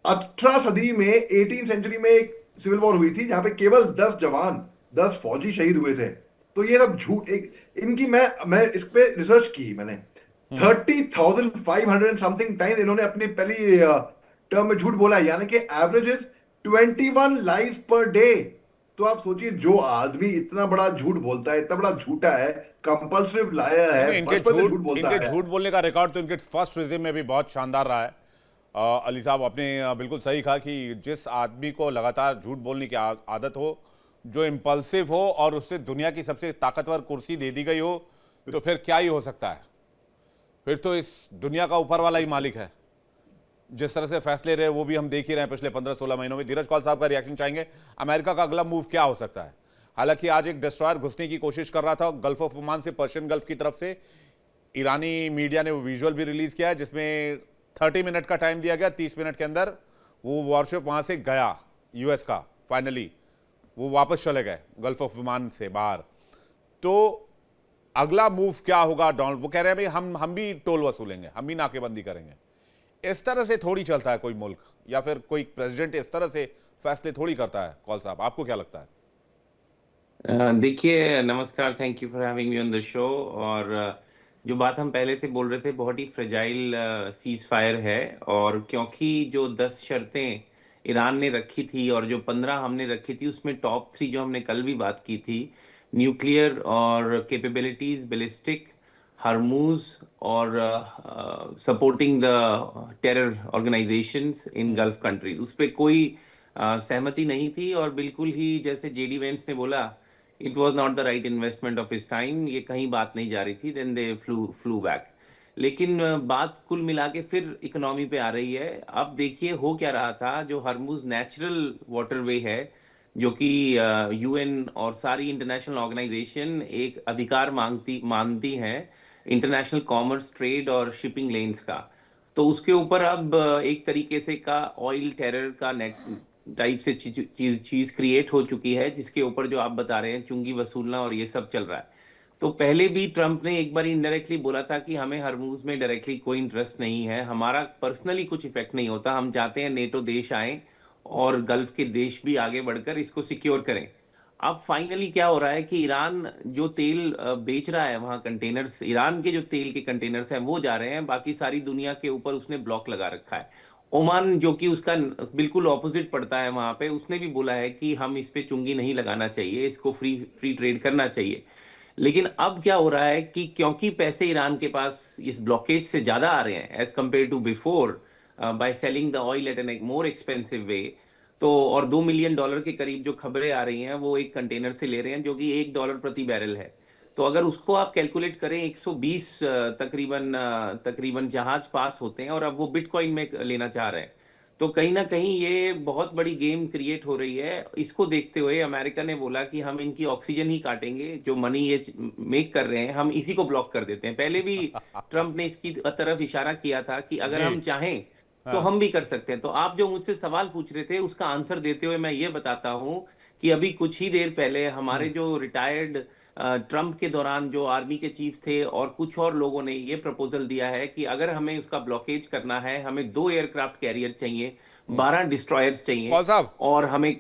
18 सदी में, 18 सेंचुरी में एक सिविल वॉर हुई थी जहां पे केवल 10 जवान, 10 फौजी शहीद हुए थे। तो ये सब झूठ। इनकी मैं इस पे रिसर्च की मैंने, 30,500 समथिंग टाइम इन्होंने अपनी पहली टर्म में झूठ बोला, यानी कि average is 21 lies per day. तो आप सोचिए, जो आदमी इतना बड़ा झूठ बोलता है, इतना बड़ा झूठा है, कंपल्सिव लायर है,
इनके झूठ बोलने का रिकॉर्ड तो इनके फर्स्ट रिजिम में भी बहुत शानदार रहा है। अली साहब, आपने बिल्कुल सही कहा कि जिस आदमी को लगातार झूठ बोलने की आदत हो, जो इम्पल्सिव हो, और उससे दुनिया की सबसे ताकतवर कुर्सी दे दी गई हो, तो फिर क्या ही हो सकता है। फिर तो इस दुनिया का ऊपर वाला ही मालिक है। जिस तरह से फैसले रहे वो भी हम देख ही रहे हैं पिछले 15-16 महीनों में। धीरज कौल साहब का रिएक्शन चाहेंगे, अमेरिका का अगला मूव क्या हो सकता है। हालांकि आज एक डिस्ट्रॉयर घुसने की कोशिश कर रहा था गल्फ ऑफ ओमान से, पर्शियन गल्फ की तरफ से। ईरानी मीडिया ने वो विजुअल भी रिलीज किया है जिसमें 30 मिनट का टाइम दिया गया, 30 मिनट के अंदर वो वॉरशिप वहां से गया, यूएस का। फाइनली वो वापस चले गए गल्फ ऑफ ओमान से बाहर। तो अगला मूव क्या होगा? डोनाल्ड वो कह रहे हैं भाई हम भी टोल वसूलेंगे, हम भी नाकेबंदी करेंगे। इस तरह से थोड़ी चलता है कोई मुल्क, या फिर कोई प्रेसिडेंट इस तरह से फैसले थोड़ी करता है। कौल साहब, आपको क्या लगता है?
देखिए, नमस्कार, thank you for having me on the show. और जो बात हम पहले से बोल रहे थे, बहुत ही फ्रेजाइल सीज फायर है। और क्योंकि जो 10 शर्तें ईरान ने रखी थी और जो 15 हमने रखी थी, उसमें टॉप 3 जो हमने कल भी बात की थी, न्यूक्लियर और कैपेबिलिटीज, बैलिस्टिक, हरमूज और supporting the terror organisations in gulf countries, उस पर कोई सहमति नहीं थी। और बिल्कुल ही जैसे जेडी वेंस ने बोला, it was not the right investment of his time, ये कहीं बात नहीं जा रही थी। Then they flew back. लेकिन बात कुल मिला के फिर इकोनॉमी पे आ रही है। अब देखिए हो क्या रहा था, जो हरमुज नेचुरल वाटरवे है, जो कि यूएन और सारी इंटरनेशनल ऑर्गेनाइजेशन एक अधिकार मानती हैं इंटरनेशनल कॉमर्स, ट्रेड और शिपिंग लेन्स का। तो उसके ऊपर अब एक तरीके से का ऑयल टेरर का नेट टाइप से चीज क्रिएट हो चुकी है, जिसके ऊपर जो आप बता रहे हैं चुंगी वसूलना और ये सब चल रहा है। तो पहले भी ट्रंप ने एक बार इनडायरेक्टली बोला था कि हमें हरमूज में डायरेक्टली कोई इंटरेस्ट नहीं है, हमारा पर्सनली कुछ इफेक्ट नहीं होता, हम चाहते हैं नेटो देश आए और गल्फ के देश भी आगे बढ़कर इसको सिक्योर करें। अब फाइनली क्या हो रहा है कि ईरान जो तेल बेच रहा है, वहां कंटेनर्स, ईरान के जो तेल के कंटेनर्स हैं वो जा रहे हैं, बाकी सारी दुनिया के ऊपर उसने ब्लॉक लगा रखा है। ओमान जो कि उसका बिल्कुल ऑपोजिट पड़ता है, वहां पे उसने भी बोला है कि हम इस पे चुंगी नहीं लगाना चाहिए, इसको फ्री ट्रेड करना चाहिए। लेकिन अब क्या हो रहा है कि क्योंकि पैसे ईरान के पास इस ब्लॉकेज से ज्यादा आ रहे हैं as compared to before, by selling the oil at an more expensive way, तो और $2 मिलियन के करीब जो खबरें आ रही हैं वो एक कंटेनर से ले रहे हैं, जो कि $1 प्रति बैरल है। तो अगर उसको आप कैलकुलेट करें, 120 तकरीबन जहाज पास होते हैं, और अब वो बिटकॉइन में लेना चाह रहे हैं। तो कहीं ना कहीं ये बहुत बड़ी गेम क्रिएट हो रही है। इसको देखते हुए अमेरिका ने बोला कि हम इनकी ऑक्सीजन ही काटेंगे, जो मनी ये मेक कर रहे हैं हम इसी को ब्लॉक कर देते हैं। पहले भी ट्रंप ने इसकी तरफ इशारा किया था कि अगर हम चाहें तो हम भी कर सकते हैं। तो आप जो मुझसे सवाल पूछ रहे थे, उसका आंसर देते हुए मैं ये बताता हूं कि अभी कुछ ही देर पहले हमारे जो रिटायर्ड ट्रंप के दौरान जो आर्मी के चीफ थे और कुछ और लोगों ने ये प्रपोजल दिया है कि अगर हमें उसका ब्लॉकेज करना है, हमें 2 एयरक्राफ्ट कैरियर चाहिए, 12 डिस्ट्रॉयर्स चाहिए,
कौल साहब,
और हमें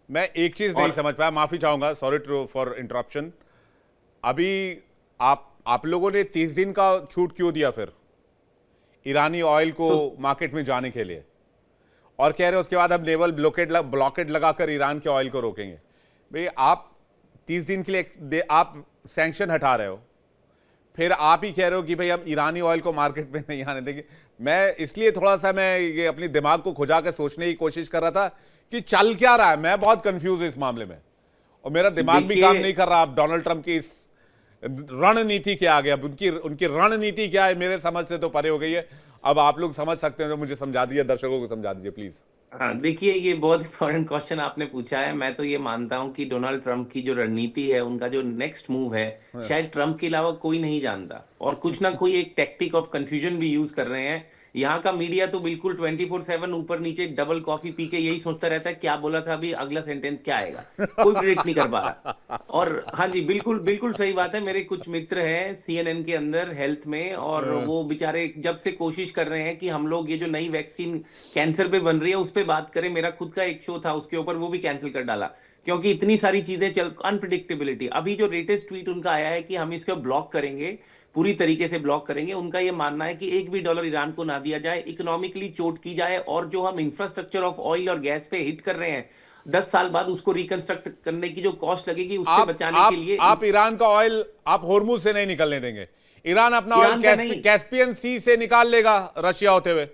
मैं एक चीज नहीं समझ पाया, माफी चाहूंगा, सॉरी फॉर इंटरप्शन। अभी आप लोगों ने 30 दिन का छूट क्यों दिया फिर ईरानी ऑयल को मार्केट में जाने के लिए, और कह रहे हो उसके बाद हम नेवल ब्लॉकेड लगाकर ईरान के ऑयल को रोकेंगे? भाई आप 30 दिन के लिए आप सैंक्शन हटा रहे हो, फिर आप ही कह रहे हो कि भाई हम ईरानी ऑयल को मार्केट में नहीं आने देंगे। मैं इसलिए थोड़ा सा मैं ये अपनी दिमाग को खुजा के सोचने की कोशिश कर रहा था कि चल क्या रहा है। मैं बहुत कंफ्यूज हूं इस मामले में, और मेरा दिमाग भी काम नहीं कर रहा। अब डोनाल्ड ट्रंप की इस रणनीति क्या आ गया, अब उनकी रणनीति क्या है, मेरे समझ से तो परे हो गई है। अब आप लोग समझ सकते हैं तो मुझे समझा दीजिए, दर्शकों को समझा दीजिए प्लीज।
हाँ, देखिए, ये बहुत इंपॉर्टेंट क्वेश्चन आपने पूछा है। मैं तो ये मानता हूं कि डोनाल्ड ट्रंप की जो रणनीति है, उनका जो नेक्स्ट मूव है, शायद ट्रंप के अलावा कोई नहीं जानता, और कुछ ना कोई एक टैक्टिक ऑफ कंफ्यूजन भी यूज कर रहे हैं। यहाँ का मीडिया तो बिल्कुल 24/7 ऊपर नीचे डबल कॉफी पी के यही सोचता रहता है क्या बोला था अभी, अगला सेंटेंस क्या आएगा, कोई प्रेडिक्ट नहीं कर पा रहा। और हाँ जी, बिल्कुल बिल्कुल सही बात है। मेरे कुछ मित्र हैं CNN के अंदर हेल्थ में, और वो बेचारे जब से कोशिश कर रहे हैं कि हम लोग ये जो नई वैक्सीन कैंसर पे बन रही है उस पर बात करें। मेरा खुद का एक शो था उसके ऊपर, वो भी कैंसिल कर डाला, क्योंकि इतनी सारी चीजें अनप्रिडिक्टेबिलिटी। अभी जो लेटेस्ट ट्वीट उनका आया है कि हम इसको ब्लॉक करेंगे, पूरी तरीके से ब्लॉक करेंगे। उनका यह मानना है कि $1 भी ईरान को ना दिया जाए, इकोनॉमिकली चोट की जाए, और जो हम इंफ्रास्ट्रक्चर ऑफ ऑयल और गैस पे हिट कर रहे हैं 10 साल बाद, उसको रिकंस्ट्रक्ट करने की जो कॉस्ट लगेगी उससे बचाने के लिए
आप ईरान का ऑयल आप होर्मुज से नहीं निकलने देंगे। ईरान अपना ऑयल कैस्पियन सी से निकाल लेगा रशिया होते हुए।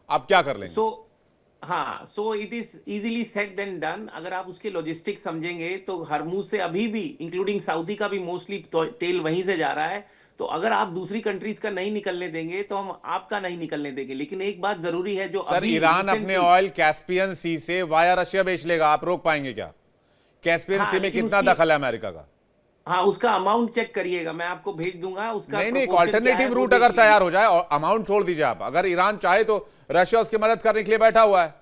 आप क्या कर लेंगे?
So it is easily said than done. अगर आप उसके लॉजिस्टिक्स समझेंगे तो हरमुज से अभी भी, इंक्लूडिंग सऊदी का भी मोस्टली तेल वहीं से जा रहा है। तो अगर आप दूसरी कंट्रीज का नहीं निकलने देंगे तो हम आपका नहीं निकलने देंगे। लेकिन एक बात जरूरी है, जो
सर ईरान अपने ऑयल कैस्पियन सी से वाया रशिया बेच लेगा, आप रोक पाएंगे क्या? कैस्पियन
हाँ,
सी में
लेकिन
कितना
उसकी-
दखल है अमेरिका का?
हाँ, उसका अमाउंट चेक करिएगा, मैं आपको भेज दूंगा उसका
नहीं, एक
proportion क्या है,
ऑल्टरनेटिव
वो
रूट
देख
अगर
लीजिए।
तैयार हो जाए, और अमाउंट छोड़ दीजिए आप, अगर ईरान चाहे तो रशिया उसकी मदद करने के लिए बैठा हुआ है,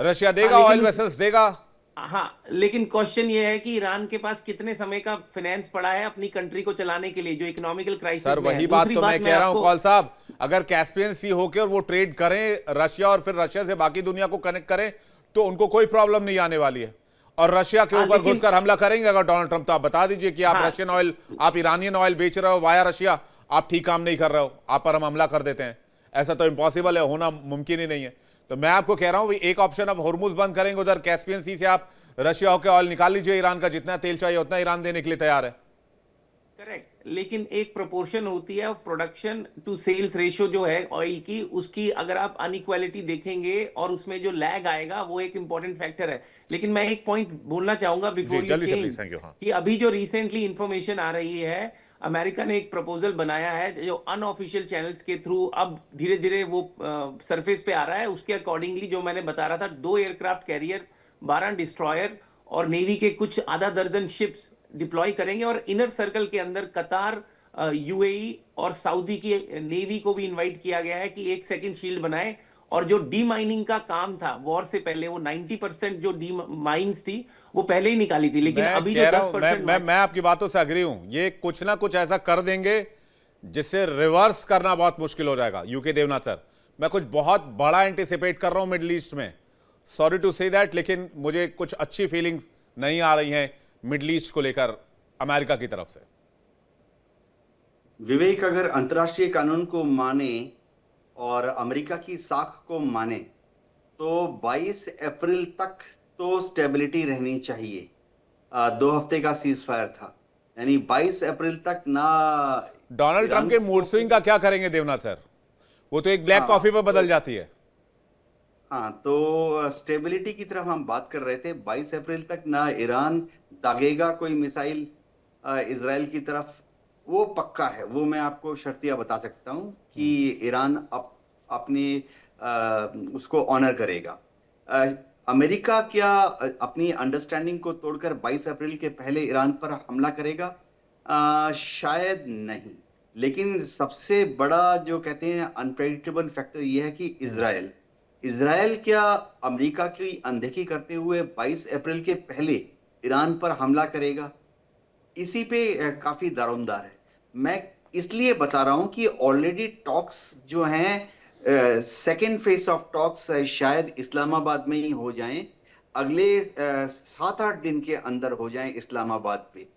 रशिया देगा,
लेकिन
ऑयल
उस-
वेसल्स देगा।
हाँ, लेकिन क्वेश्चन ये है कि ईरान के पास कितने समय का फाइनेंस पड़ा है अपनी कंट्री को चलाने के लिए, जो इकोनॉमिकल क्राइसिस
सर
में है।
वही बात
दूसरी
तो मैं कह रहा हूं
आपको-
कौल साहब, अगर कैस्पियन सी होके और वो ट्रेड करें रशिया और फिर रशिया से बाकी दुनिया को कनेक्ट करें तो उनको कोई प्रॉब्लम नहीं आने वाली है। और रशिया के
हाँ,
ऊपर
लेकिन-
घुसकर हमला करेंगे अगर डोनाल्ड ट्रंप, तो आप बता दीजिए कि आप
हाँ।
रशियन ऑयल, आप ईरानियन ऑयल बेच रहे हो वाया रशिया, आप ठीक काम नहीं कर रहे हो, आप पर हम हमला कर देते हैं। ऐसा तो इम्पॉसिबल है, होना मुमकिन ही नहीं है। तो मैं आपको कह रहा हूं एक ऑप्शन, अब हुर्मुज बंद करेंगे, उधर कैस्पियन सी से आप रशिया होकर ऑयल निकाल लीजिए, ईरान का जितना तेल चाहिए उतना ईरान देने के लिए तैयार है।
करेक्ट, लेकिन एक प्रोपोर्शन होती है of production to sales ratio जो है ऑयल की, उसकी अगर आप अनइक्वालिटी देखेंगे और उसमें जो लैग आएगा वो एक इंपॉर्टेंट फैक्टर है। लेकिन मैं एक पॉइंट बोलना चाहूंगा बिफोर
जी,
यू
जल्दी से
चेंज,
प्लीज, थैंक यू। हाँ,
कि अभी जो रिसेंटली इंफॉर्मेशन आ रही है, अमेरिका ने एक प्रपोजल बनाया है जो अनऑफिशियल चैनल्स के थ्रू अब धीरे धीरे वो सरफेस पे आ रहा है। उसके अकॉर्डिंगली जो मैंने बता रहा था, 2 एयरक्राफ्ट कैरियर, 12 डिस्ट्रॉयर और नेवी के कुछ आधा दर्जन शिप्स डिप्लॉय करेंगे, और इनर सर्कल के अंदर कतार, यूएई और सऊदी की नेवी को भी इनवाइट किया गया है कि एक सेकंड शील्ड बनाए। और जो डी माइनिंग का काम था वॉर से पहले, वो 90% जो डी माइंस थी वो पहले ही निकाली थी, लेकिन
मैं
अभी जो
कह रहा हूं,
10%
मैं आपकी बातों से अग्री हूं, ये कुछ ना कुछ ऐसा कर देंगे जिससे रिवर्स करना बहुत मुश्किल हो जाएगा। यूके देवनाथ सर, मैं कुछ बहुत बड़ा एंटिसिपेट कर रहा हूं मिडिल ईस्ट में, सॉरी टू से दैट, लेकिन मुझे कुछ अच्छी फीलिंग्स नहीं आ रही हैं मिडिल ईस्ट को लेकर अमेरिका की तरफ से।
विवेक, अगर अंतर्राष्ट्रीय कानून को माने और अमेरिका की साख को माने तो 22 अप्रैल तक तो स्टेबिलिटी रहनी चाहिए। 2 हफ्ते का सीज फायर था, यानी 22 अप्रैल तक ना।
डोनाल्ड ट्रंप के मूड स्विंग का क्या करेंगे देवनाथ सर? वो तो एक ब्लैक
हाँ,
कॉफी पर बदल जाती है।
हाँ, तो स्टेबिलिटी की तरफ हम बात कर रहे थे। 22 अप्रैल तक ना ईरान दागेगा कोई मिसाइल इजराइल की तरफ, वो पक्का है। वो मैं आपको शर्तिया बता सकता हूं कि ईरान अपनी उसको ऑनर करेगा। अमेरिका क्या अपनी अंडरस्टैंडिंग को तोड़कर 22 अप्रैल के पहले ईरान पर हमला करेगा? शायद नहीं। लेकिन सबसे बड़ा जो कहते हैं अनप्रेडिक्टेबल फैक्टर यह है कि इजराइल क्या अमेरिका की अनदेखी करते हुए 22 अप्रैल के पहले ईरान पर हमला करेगा? इसी पे काफी दारोमदार है। मैं इसलिए बता रहा हूं कि ऑलरेडी टॉक्स जो हैं, सेकेंड फेज ऑफ टॉक्स शायद इस्लामाबाद में ही हो जाएं, अगले 7-8 दिन के अंदर हो जाएं इस्लामाबाद पे।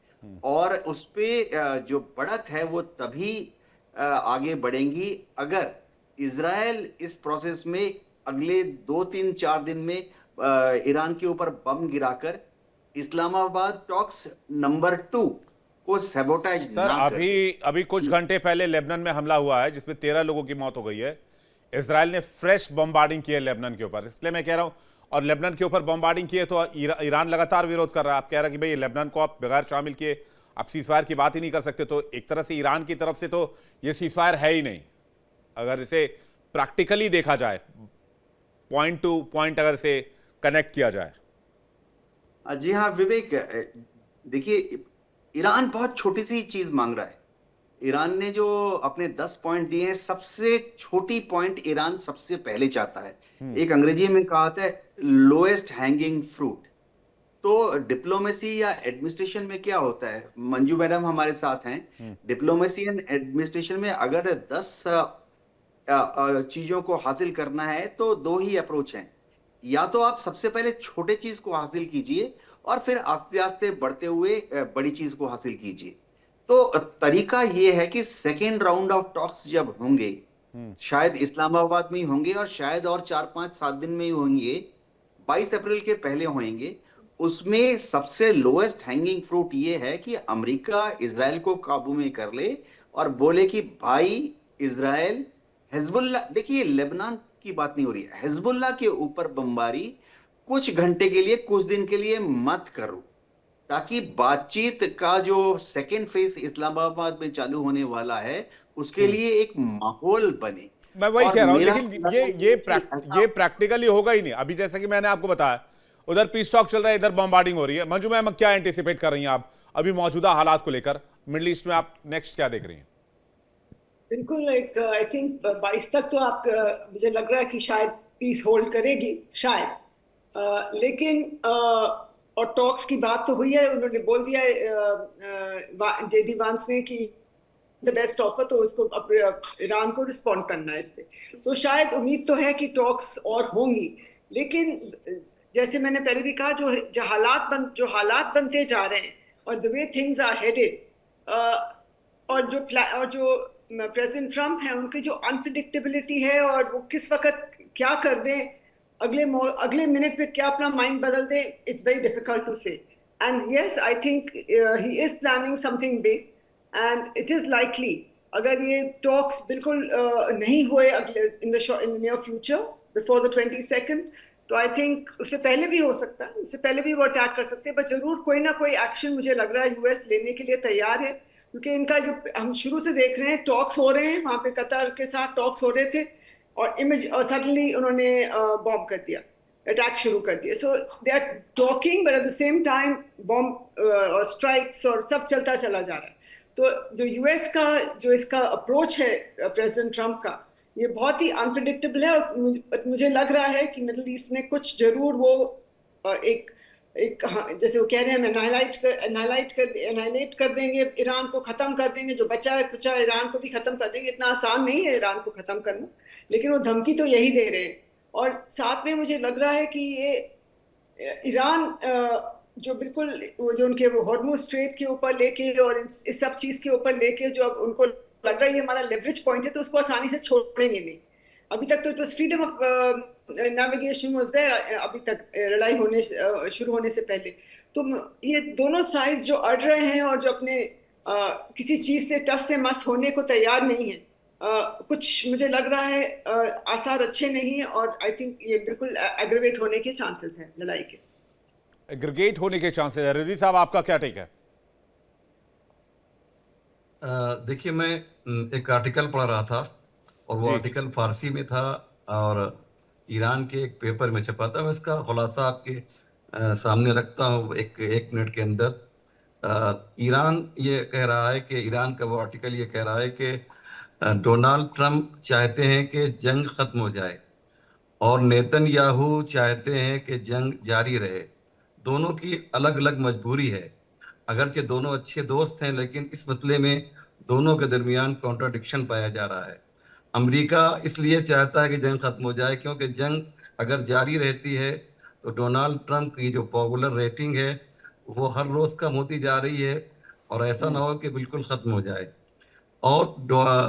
और उस पे जो बढ़त है वो तभी आगे बढ़ेंगी अगर इजराइल इस प्रोसेस में अगले 2-3-4 दिन में ईरान के ऊपर बम गिराकर इस्लामाबाद टॉक्स नंबर 2 को सैबोटेज
सर
ना करे।
अभी कुछ घंटे पहले लेबनान में हमला हुआ है जिसमें 13 लोगों की मौत हो गई है। इजराइल ने फ्रेश बमबार्डिंग की है लेबनान के ऊपर, इसलिए मैं कह रहा हूं, और लेबनान के ऊपर बमबार्डिंग की है तो ईरान लगातार विरोध कर रहा है। आप कह रहे हैं कि भाई लेबनान को आप बगैर शामिल किए आप सीजफायर की बात ही नहीं कर सकते, तो एक तरह से ईरान की तरफ से तो ये सीजफायर है ही नहीं अगर इसे प्रैक्टिकली देखा जाए, पॉइंट टू पॉइंट अगर इसे कनेक्ट किया जाए।
जी हाँ विवेक, देखिए ईरान बहुत छोटी सी चीज मांग रहा है। ईरान ने जो अपने 10 पॉइंट दिए हैं, सबसे छोटी पॉइंट ईरान सबसे पहले चाहता है। एक अंग्रेजी में कहा है लोएस्ट हैंगिंग फ्रूट। तो डिप्लोमेसी या एडमिनिस्ट्रेशन में क्या होता है, मंजू मैडम हमारे साथ हैं, डिप्लोमेसी एंड एडमिनिस्ट्रेशन में अगर 10 चीजों को हासिल करना है तो 2 ही अप्रोच हैं। या तो आप सबसे पहले छोटे चीज को हासिल कीजिए और फिर आस्ते आस्ते बढ़ते हुए बड़ी चीज को हासिल कीजिए। तो तरीका यह है कि सेकेंड राउंड ऑफ टॉक्स जब होंगे, शायद इस्लामाबाद में ही होंगे और शायद और 4-5-7 दिन में ही होंगे, 22 अप्रैल के पहले होंगे। उसमें सबसे लोएस्ट हैंगिंग फ्रूट ये है कि अमेरिका इजराइल को काबू में कर ले और बोले कि भाई इजराइल हिजबुल्लाह, देखिए लेबनान की बात नहीं हो रही है, हिजबुल्लाह के ऊपर बमबारी कुछ घंटे के लिए, कुछ दिन के लिए मत करो, ताकि बातचीत का जो सेकेंड फेज इस्लामाबाद में चालू होने वाला है उसके लिए एक माहौल बने।
मैं वही कह रहा हूं,
मेरा
लेकिन
मतलब
ये प्रैक्टिकली होगा ही नहीं। अभी जैसा कि मैंने आपको बताया, उधर पीस टॉक चल रहा है, इधर बॉम्बार्डिंग हो रही है। मंजू मैम, क्या एंटिसिपेट कर रही हैं आप अभी मौजूदा हालात को लेकर मिडिल ईस्ट में? आप नेक्स्ट क्या देख रही हैं?
बिल्कुल, एक आई थिंक 22 तक तो आप मुझे लग रहा है कि शायद पीस होल्ड करेगी शायद। लेकिन और टॉक्स की बात तो हुई है, उन्होंने बोल दिया है जेडी वांस ने कि द बेस्ट ऑफर, तो उसको अब ईरान को रिस्पॉन्ड करना है इस पे। तो शायद उम्मीद तो है कि टॉक्स और होंगी, लेकिन जैसे मैंने पहले भी कहा, जो हालात बनते जा रहे हैं और the way things are headed, और जो प्रेसिडेंट ट्रम्प है, उनकी जो अनप्रिडिक्टेबिलिटी है और वो किस वक्त क्या कर दें, अगले मिनट पे क्या अपना माइंड बदल दे, इट्स वेरी डिफिकल्ट टू से। And yes, I think he is planning something big and it is likely, अगर ये टॉक्स बिल्कुल नहीं हुए अगले in the near future before the 22nd, तो आई थिंक उससे पहले भी हो सकता है, उससे पहले भी वो अटैक कर सकते हैं। बट जरूर कोई ना कोई एक्शन मुझे लग रहा है यूएस लेने के लिए तैयार है, क्योंकि इनका जो हम शुरू से देख रहे हैं, टॉक्स हो रहे हैं, वहां पे कतर के साथ टॉक्स हो रहे थे और सडनली उन्होंने बॉम्ब कर दिया, अटैक शुरू कर दिया। So they are talking but at the same time bomb और स्ट्राइक्स और सब चलता चला जा रहा है। तो जो यूएस का जो इसका अप्रोच है प्रेसिडेंट ट्रम्प का, ये बहुत ही अनप्रिडिक्टेबल है। और मुझे लग रहा है कि मिडिल ईस्ट में कुछ जरूर वो एक जैसे वो कह रहे हैं, एनाइलेट कर देंगे, ईरान को खत्म कर देंगे, जो बचा है कुचा ईरान को भी खत्म कर देंगे। इतना आसान नहीं है ईरान को खत्म करना, लेकिन वो धमकी तो यही दे रहे हैं। और साथ में मुझे लग रहा है कि ये ईरान जो बिल्कुल जो उनके वो हॉर्मुज स्ट्रेट के ऊपर लेके और इस सब चीज के ऊपर लेके, जो अब उनको लग रहा है ये हमारा लेवरेज पॉइंट है, तो उसको आसानी से छोड़ेंगे नहीं। अभी तक तो it was freedom of navigation was there, अभी तक लड़ाई शुरू होने से पहले। तो ये दोनों साइड्स जो अड़ रहे हैं और जो अपने किसी चीज से टस से मस होने को तैयार नहीं है, कुछ मुझे लग रहा है आसार अच्छे नहीं है, और आई थिंक ये बिल्कुल एग्रीवेट होने के चांसेस हैं लड़ाई के।
एग्रीगेट होने के चांसेस है। रजी साहब, आपका क्या टेक है?
देखिए, मैं एक आर्टिकल पढ़ रहा था और वो आर्टिकल फारसी में था और ईरान के एक पेपर में छपा था। मैं इसका खुलासा आपके सामने रखता हूँ एक मिनट के अंदर। ईरान ये कह रहा है कि ईरान का वो आर्टिकल ये कह रहा है कि डोनाल्ड ट्रंप चाहते हैं कि जंग खत्म हो जाए और नेतन्याहू चाहते हैं कि जंग जारी रहे। दोनों की अलग अलग मजबूरी है, अगरचे दोनों अच्छे दोस्त हैं, लेकिन इस मसले में दोनों के दरमियान कॉन्ट्राडिक्शन पाया जा रहा है। अमेरिका इसलिए चाहता है कि जंग खत्म हो जाए क्योंकि जंग अगर जारी रहती है तो डोनाल्ड ट्रंप की जो पॉपुलर रेटिंग है वो हर रोज कम होती जा रही है और ऐसा ना हो कि बिल्कुल खत्म हो जाए। और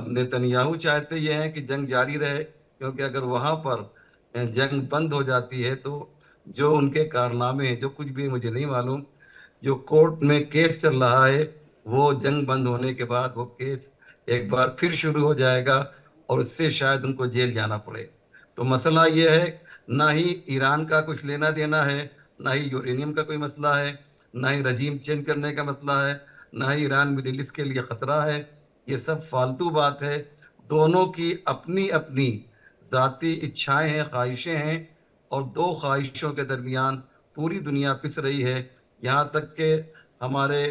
नेतन्याहू चाहते ये हैं कि जंग जारी रहे, क्योंकि अगर वहां पर जंग बंद हो जाती है तो जो उनके कारनामे हैं, जो कुछ भी मुझे नहीं मालूम, जो कोर्ट में केस चल रहा है वो जंग बंद होने के बाद वो केस एक बार फिर शुरू हो जाएगा और इससे शायद उनको जेल जाना पड़े। तो मसला ये है, ना ही ईरान का कुछ लेना देना है, ना ही यूरेनियम का कोई मसला है, ना ही रजीम चेंज करने का मसला है, ना ही ईरान मिडिल ईस्ट के लिए खतरा है। ये सब फालतू बात है। दोनों की अपनी अपनी ज़ाती इच्छाएं हैं, ख्वाहिशें हैं, और दो ख्वाहिशों के दरमियान पूरी दुनिया पिस रही है। यहाँ तक कि हमारे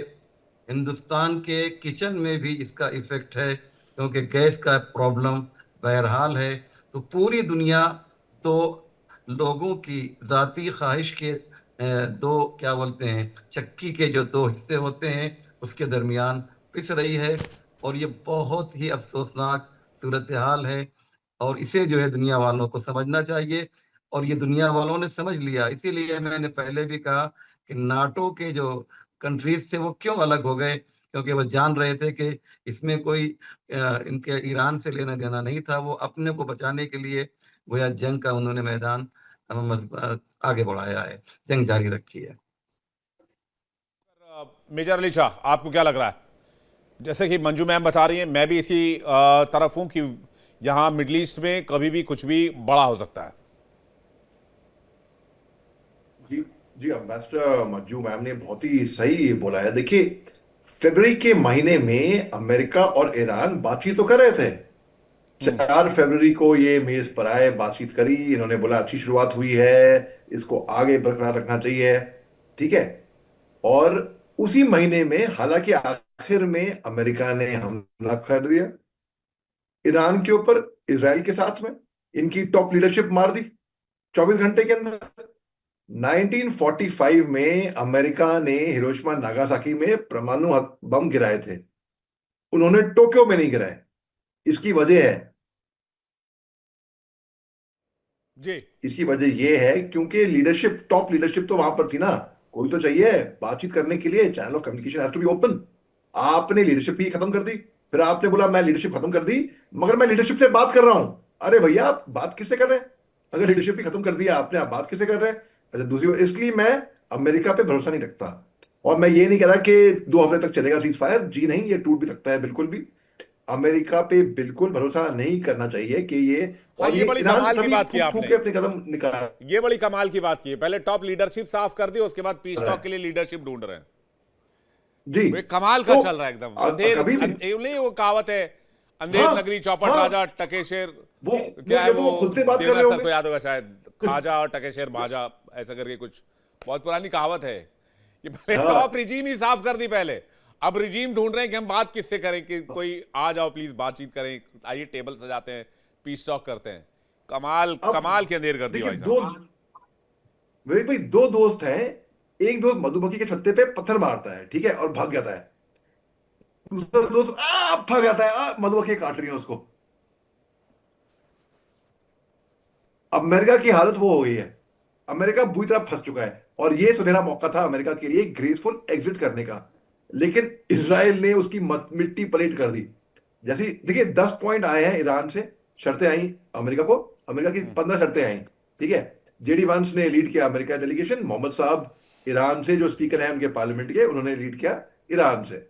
हिंदुस्तान के किचन में भी इसका इफेक्ट है, क्योंकि गैस का प्रॉब्लम बहरहाल है। तो पूरी दुनिया तो लोगों की ज़ाती ख्वाहिश के दो क्या बोलते हैं, चक्की के जो दो हिस्से होते हैं उसके दरमियान पिस रही है। और ये बहुत ही अफसोसनाक सूरत हाल है और इसे जो है दुनिया वालों को समझना चाहिए, और ये दुनिया वालों ने समझ लिया। इसीलिए मैंने पहले भी कहा कि नाटो के जो कंट्रीज थे वो क्यों अलग हो गए, क्योंकि वो जान रहे थे कि इसमें कोई इनके ईरान से लेना देना नहीं था। वो अपने को बचाने के लिए गोया जंग का उन्होंने मैदान आगे बढ़ाया है, जंग जारी रखी है।
मेजर अली शाह, आपको क्या लग रहा है? जैसे कि मंजू मैम बता रही हैं, मैं भी इसी तरफ हूं कि यहां मिडिल ईस्ट में कभी भी कुछ भी बड़ा हो सकता है।
जी जी, एम्बेसडर मंजू मैम ने बहुत ही सही बोला है। देखिए, फरवरी के महीने में अमेरिका और ईरान बातचीत तो कर रहे थे। 4 फरवरी को ये मेज पर आए, बातचीत करी, इन्होंने बोला अच्छी शुरुआत हुई है, इसको आगे बरकरार रखना चाहिए, ठीक है। और उसी महीने में, हालांकि आखिर में अमेरिका ने हमला कर दिया ईरान के ऊपर, इसराइल के साथ में इनकी टॉप लीडरशिप मार दी 24 घंटे के अंदर। 1945 में अमेरिका ने हिरोशिमा नागासाकी में परमाणु बम गिराए थे, उन्होंने टोक्यो में नहीं गिराए। इसकी वजह है,
जी
इसकी वजह यह है क्योंकि लीडरशिप, टॉप लीडरशिप तो वहां पर थी ना, कोई तो चाहिए बातचीत करने के लिए, channel of communication has to be open. आपने लीडरशिप ही खत्म कर दी, फिर आपने बोला मैं लीडरशिप खत्म कर दी मगर मैं लीडरशिप से बात कर रहा हूं। अरे भैया, आप बात किससे कर रहे हैं? अगर लीडरशिप ही खत्म कर दिया आपने, आप बात किससे कर रहे हैं? अच्छा, दूसरी बात, इसलिए मैं अमेरिका पे भरोसा नहीं रखता। और मैं ये नहीं कह रहा कि 2 हफ्ते तक चलेगा सीज फायर, जी नहीं, ये टूट भी सकता है बिल्कुल भी। अमेरिका पे बिल्कुल भरोसा नहीं करना चाहिए कि ये,
हाँ,
और
ये
ये
बड़ी
ईरान
कमाल की
तभी
बात की
फूक
आपने,
फूक के अपने कदम निकाल
ये बड़ी कमाल की बात की है। पहले टॉप लीडरशिप साफ कर दी, उसके बाद पीस
रहा
टॉक
है।
के लिए लीडरशिप ढूंढ रहे हैं।
जी,
वो एक कमाल का
तो
चल रहा है एकदम। अंधेर
कभी भी,
नहीं, वो कहावत है, अंधेर
हाँ
नगरी चौपट
हाँ,
राजा टकेशेर,
वो
क्या है
ये तो
वो,
वो खुद से बात कर
देवनाथ
रहे
सर को
होंगे।
याद होगा शायद, खाजा और टकेशेर भाजा, ऐसा करके कुछ बहुत पुरानी कहावत है कि पहले
हाँ,
टॉप रिजीम ही साफ कर दी पहले, अब रिजीम ढूंढ रहे हैं कि हम बात किससे करें, कि कोई आ जाओ प्लीज बातचीत करें, आइए टेबल सजाते हैं, पीस टॉक करते हैं। कमाल
अब
कमाल के अंधेर कर दी
देखिए,
भाई साहब।
विवेक भाई, 2 दोस्त हैं, एक दोस्त मधुमक्खी के छत्ते पे पत्थर मारता है, ठीक है, और भाग जाता है। दूसरा दोस्त फंस जाता है, मधुमक्खी काट रही है उसको। अमेरिका की हालत वो हो गई है, अमेरिका बुरी तरह फंस चुका है, और ये सुनहरा मौका था अमेरिका के लिए ग्रेसफुल एग्जिट करने का, लेकिन इसराइल ने उसकी मिट्टी पलेट कर दी। जैसे देखिए, 10 पॉइंट आए हैं ईरान से, शर्तें आई अमेरिका को, अमेरिका की 15 शर्तें आई, ठीक है। जेडी वांस ने लीड किया अमेरिका डेलीगेशन, मोहम्मद साहब ईरान से, जो स्पीकर हैं उनके पार्लियामेंट के, उन्होंने लीड किया ईरान से।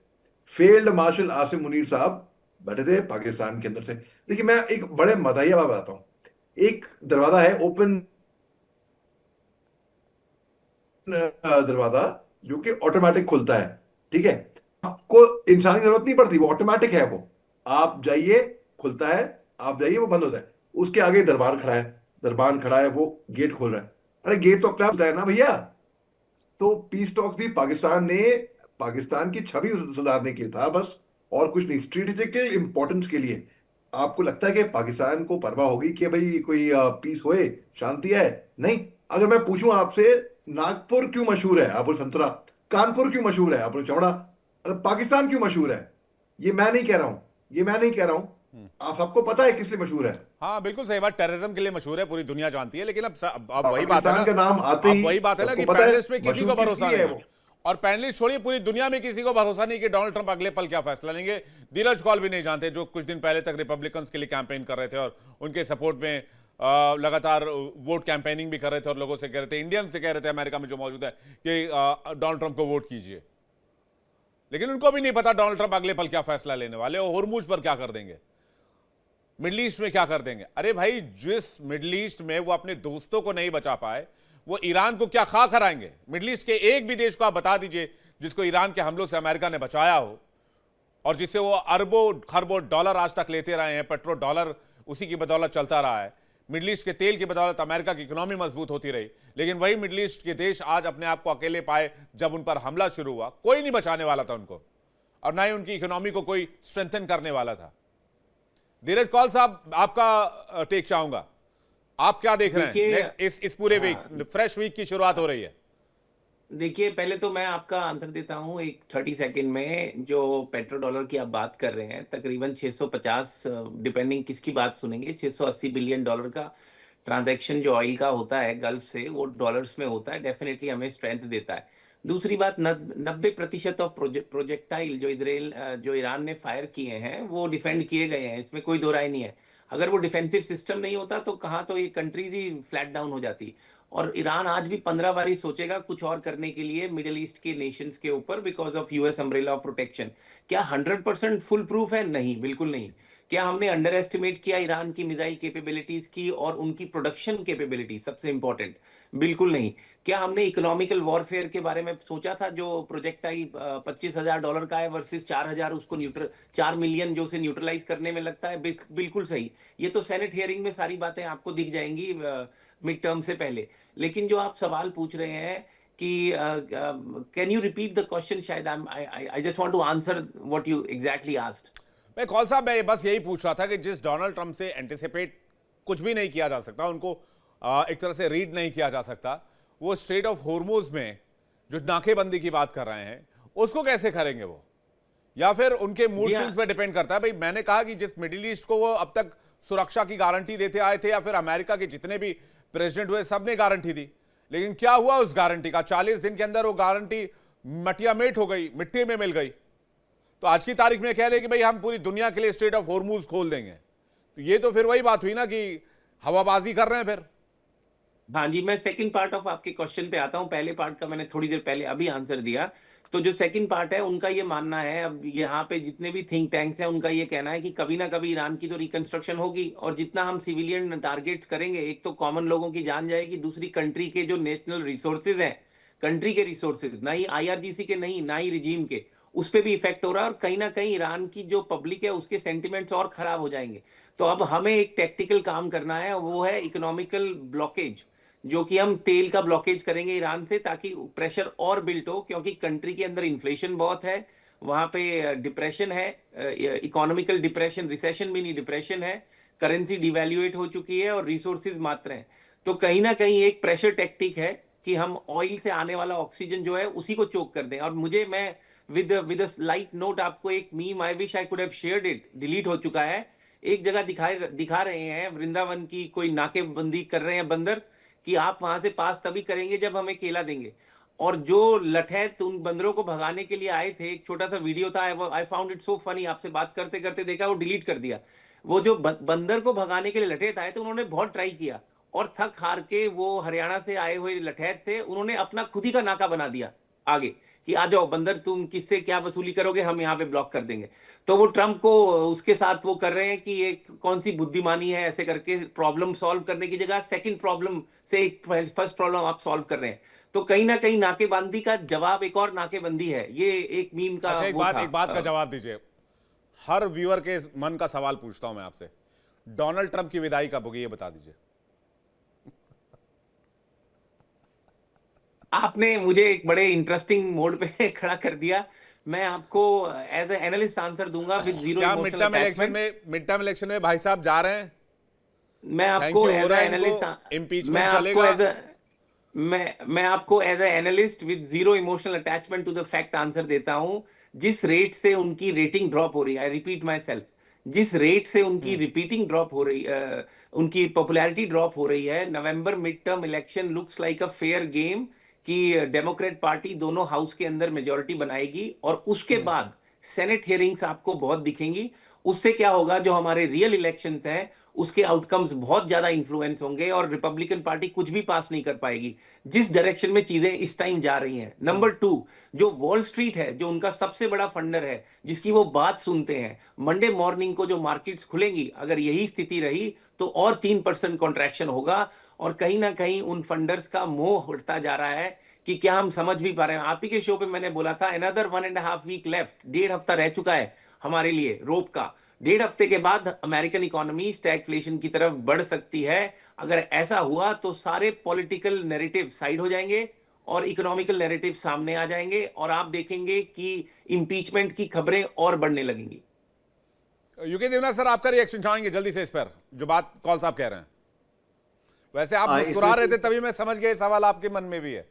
फील्ड मार्शल आसिम मुनीर साहब बैठे थे पाकिस्तान के अंदर से। देखिए, मैं एक बड़े मदाहिया बात बताता हूँ। एक दरवाजा है ओपन दरवाजा, जो कि ऑटोमेटिक खुलता है, ठीक है। आपको इंसान की जरूरत नहीं पड़ती, वो ऑटोमेटिक है। वो आप जाइए, खुलता है, आप जाइए, वो बंद होता है। उसके आगे दरबार खड़ा है, दरबान खड़ा है, वो गेट खोल रहा है। अरे गेट तो अपने आप खुलता है ना भैया। तो पीस टॉक्स भी पाकिस्तान ने, पाकिस्तान की छवि सुधारने के लिए था बस, और कुछ नहीं, स्ट्रेटेजिकल इंपॉर्टेंस के लिए। आपको लगता है कि पाकिस्तान को परवाह होगी कि भाई कोई पीस होए, शांति है? नहीं। अगर मैं पूछूं आपसे, नागपुर क्यों मशहूर है? आप बोले संतरा। कानपुर क्यों मशहूर है? आप बोले चमड़ा। पाकिस्तान क्यों मशहूर है? ये मैं नहीं कह रहा हूं, ये मैं नहीं कह रहा हूं, आप सबको पता है किस लिए मशहूर है।
हाँ बिल्कुल सही बात, टेररिज्म के लिए मशहूर है, पूरी दुनिया जानती है। लेकिन अब वही बात है
पाकिस्तान
ना,
का नाम आते
अब
ही
वही बात है ना
सबको
कि
पता है
पैनलिस्ट में किसी को
मशहूर किस
भरोसा
लिए
नहीं
है
है।
वो।
और पैनलिस्ट छोड़िए, पूरी दुनिया में किसी को भरोसा नहीं कि डोनाल्ड ट्रंप अगले पल क्या फैसला लेंगे। धीरज कौल भी नहीं जानते, जो कुछ दिन पहले तक रिपब्लिकन्स के लिए कैंपेन कर रहे थे और उनके सपोर्ट में लगातार वोट कैंपेनिंग भी कर रहे थे, और लोगों से कह रहे थे, इंडियन से कह रहे थे अमेरिका में जो मौजूद है, कि डोनाल्ड ट्रंप को वोट कीजिए। लेकिन उनको भी नहीं पता डोनाल्ड ट्रंप अगले पल क्या फैसला लेने वाले, और होर्मुज पर क्या कर देंगे, मिडल ईस्ट में क्या कर देंगे। अरे भाई, जिस मिडल ईस्ट में वो अपने दोस्तों को नहीं बचा पाए, वो ईरान को क्या खा कराएंगे? मिडल ईस्ट के एक भी देश को आप बता दीजिए जिसको ईरान के हमलों से अमेरिका ने बचाया हो, और जिससे वो अरबों खरबों डॉलर आज तक लेते रहे हैं, पेट्रो डॉलर उसी की बदौलत चलता रहा है। मिडल ईस्ट के तेल की बदौलत अमेरिका की इकोनॉमी मजबूत होती रही, लेकिन वही मिडल ईस्ट के देश आज अपने आप को अकेले पाए जब उन पर हमला शुरू हुआ। कोई नहीं बचाने वाला था उनको, और ना ही उनकी इकोनॉमी को कोई स्ट्रेंथन करने वाला था। धीरज कौल साहब, आपका टेक चाहूंगा, आप क्या देख रहे हैं इस पूरे वीक, फ्रेश वीक की शुरुआत हो रही है?
देखिए, पहले तो मैं आपका आंसर देता हूं एक 30 सेकंड में। जो पेट्रो डॉलर की आप बात कर रहे हैं, तकरीबन 650, डिपेंडिंग किसकी बात सुनेंगे, 680 बिलियन डॉलर का ट्रांजैक्शन जो ऑयल का होता है गल्फ से, वो डॉलर्स में होता है। डेफिनेटली हमें स्ट्रेंथ देता है। दूसरी बात, 90% ऑफ प्रोजेक्टाइल जो ईरान ने फायर किए हैं वो डिफेंड किए गए हैं, इसमें कोई दो राय नहीं है। अगर वो डिफेंसिव सिस्टम नहीं होता तो कहाँ तो ये कंट्रीज ही फ्लैट डाउन हो जाती। और ईरान आज भी 15 बारी सोचेगा कुछ और करने के लिए मिडिल ईस्ट के नेशंस के ऊपर, because of US umbrella of protection. क्या 100% फुल प्रूफ है? नहीं, बिल्कुल नहीं। क्या हमने अंडर एस्टिमेट किया ईरान की मिसाइल कैपेबिलिटीज की और उनकी प्रोडक्शन कैपेबिलिटी, सबसे इंपॉर्टेंट? बिल्कुल नहीं। क्या हमने इकोनॉमिकल वॉरफेयर के बारे में सोचा था? जो प्रोजेक्टाइल $25,000 का है वर्सेस 4,000, उसको 4 मिलियन जो उसे न्यूट्रलाइज करने में लगता है। बिल्कुल सही। ये तो सेनेट हियरिंग में सारी बातें आपको दिख जाएंगी मिड टर्म से पहले। लेकिन जो आप सवाल पूछ रहे हैं कि can you repeat the question? शायद I just want to answer what you exactly asked.
मैं कौल साहब, मैं बस यही पूछ रहा था कि जिस डोनाल्ड ट्रंप से एंटिसिपेट कुछ भी नहीं किया जा सकता, उनको एक तरह से रीड नहीं किया जा सकता, वो स्ट्रेट ऑफ हॉर्मुज में जो नाकेबंदी की बात कर रहे हैं उसको कैसे करेंगे वो? या फिर उनके मूड स्विंग्स पे डिपेंड करता है? भाई मैंने कहा कि जिस मिडिल ईस्ट को वो अब तक सुरक्षा की गारंटी देते आए थे, या फिर अमेरिका के जितने भी प्रेसिडेंट हुए सबने गारंटी दी, लेकिन क्या हुआ उस गारंटी का? 40 दिन के अंदर वो गारंटी मटियामेट हो गई, मिट्टी में मिल गई। तो आज की तारीख में कह रहे कि भाई हम पूरी दुनिया के लिए स्ट्रेट ऑफ हॉर्मुज खोल देंगे, तो ये तो फिर वही बात हुई ना कि हवाबाजी कर रहे हैं फिर।
हाँ जी, मैं सेकंड पार्ट ऑफ आपके क्वेश्चन पे आता हूँ। पहले पार्ट का मैंने थोड़ी देर पहले अभी आंसर दिया। तो जो सेकंड पार्ट है, उनका ये मानना है, अब यहाँ पे जितने भी थिंक टैंक्स हैं उनका ये कहना है कि कभी ना कभी ईरान की तो रिकंस्ट्रक्शन होगी, और जितना हम सिविलियन टारगेट्स करेंगे, एक तो कॉमन लोगों की जान जाएगी, दूसरी कंट्री के जो नेशनल रिसोर्सेज हैं, कंट्री के रिसोर्सेज, ना ही आईआरजीसी के, नहीं ना ही रिजीम के, उस पर भी इफेक्ट हो रहा है। और कहीं ना कहीं ईरान की जो पब्लिक है उसके सेंटिमेंट्स और खराब हो जाएंगे। तो अब हमें एक टेक्टिकल काम करना है, वो है इकोनॉमिकल ब्लॉकेज, जो कि हम तेल का ब्लॉकेज करेंगे ईरान से, ताकि प्रेशर और बिल्ट हो, क्योंकि कंट्री के अंदर इन्फ्लेशन बहुत है, वहां पे डिप्रेशन है, इकोनॉमिकल डिप्रेशन, रिसेशन भी नहीं, डिप्रेशन है, करेंसी डिवैल्यूएट हो चुकी है और रिसोर्सेज मात्र हैं। तो कहीं ना कहीं एक प्रेशर टेक्टिक है कि हम ऑयल से आने वाला ऑक्सीजन जो है उसी को चोक कर दें। और मैं विद अ लाइट नोट आपको एक meme, I wish I could have shared it, delete हो चुका है, एक जगह दिखा रहे हैं वृंदावन की कोई नाकेबंदी कर रहे हैं बंदर, कि आप वहां से पास तभी करेंगे जब हमें केला देंगे। और जो लठैत उन बंदरों को भगाने के लिए आए थे, एक छोटा सा वीडियो था, I found it so funny, आपसे बात करते करते देखा, वो डिलीट कर दिया। वो जो बंदर को भगाने के लिए लठैत आए थे, उन्होंने बहुत ट्राई किया, और थक हार के, वो हरियाणा से आए हुए लठैत थे, उन्होंने अपना खुद ही का नाका बना दिया आगे, कि आ जाओ बंदर, तुम किससे क्या वसूली करोगे, हम यहाँ पे ब्लॉक कर देंगे। तो वो ट्रंप को उसके साथ वो कर रहे हैं कि ये कौन सी बुद्धिमानी है, ऐसे करके प्रॉब्लम सॉल्व करने की जगह सेकंड प्रॉब्लम से एक फर्स्ट प्रॉब्लम आप सॉल्व कर रहे हैं। तो कहीं ना कहीं नाकेबंदी का जवाब एक और नाकेबंदी है। ये एक मीम का
अच्छा,
वो था।
एक बात का जवाब दीजिए, हर व्यूअर के मन का सवाल पूछता हूं मैं आपसे, डोनाल्ड ट्रंप की विदाई कब होगी, ये बता दीजिए।
आपने मुझे एक बड़े इंटरेस्टिंग मोड पे खड़ा कर दिया। मैं आपको एज ए एनालिस्ट आंसर दूंगा विद जीरो
क्या
emotional attachment.
Mid term election में भाई साहब जा रहे हैं?
मैं आपको एज ए एनालिस्ट,
इम्पीचमेंट चलेगा?
मैं आपको as a analyst with zero emotional attachment to the fact answer देता हूं। जिस रेट से उनकी रेटिंग ड्रॉप हो रही है, आई रिपीट माई सेल्फ, जिस रेट से उनकी रिपीटिंग ड्रॉप हो रही, उनकी पॉपुलैरिटी ड्रॉप हो रही है, November mid term election looks like a fair game, कि डेमोक्रेट पार्टी दोनों हाउस के अंदर मेजॉरिटी बनाएगी, और उसके बाद सेनेट हियरिंग्स आपको बहुत दिखेंगी। उससे क्या होगा, जो हमारे रियल इलेक्शंस हैं उसके आउटकम्स बहुत ज्यादा इंफ्लुएंस होंगे, और रिपब्लिकन पार्टी कुछ भी पास नहीं कर पाएगी, जिस डायरेक्शन में चीजें इस टाइम जा रही हैं। नंबर 2, जो वॉल स्ट्रीट है, जो उनका सबसे बड़ा फंडर है, जिसकी वो बात सुनते हैं, मंडे मॉर्निंग को जो मार्केट्स खुलेंगी, अगर यही स्थिति रही तो और 3% कॉन्ट्रैक्शन होगा। और कहीं ना कहीं उन फंडर्स का मोह उठता जा रहा है कि क्या हम समझ भी पा रहे हैं। आप ही के शो पे मैंने बोला था, अनदर 1.5 वीक लेफ्ट, 1.5 हफ्ता रह चुका है हमारे लिए रोप का। 1.5 हफ्ते के बाद अमेरिकन इकोनॉमी स्टैगफ्लेशन की तरफ बढ़ सकती है। अगर ऐसा हुआ तो सारे पॉलिटिकल नैरेटिव साइड हो जाएंगे और इकोनॉमिकल नैरेटिव सामने आ जाएंगे, और आप देखेंगे कि इंपीचमेंट की खबरें और बढ़ने लगेंगी।
यूके देवनाथ सर, आपका रिएक्शन चाहेंगे जल्दी से इस पर, जो बात कौल साहब कह रहे हैं? वैसे आप मुस्कुरा रहे थे तभी मैं समझ गया सवाल आपके मन में भी है।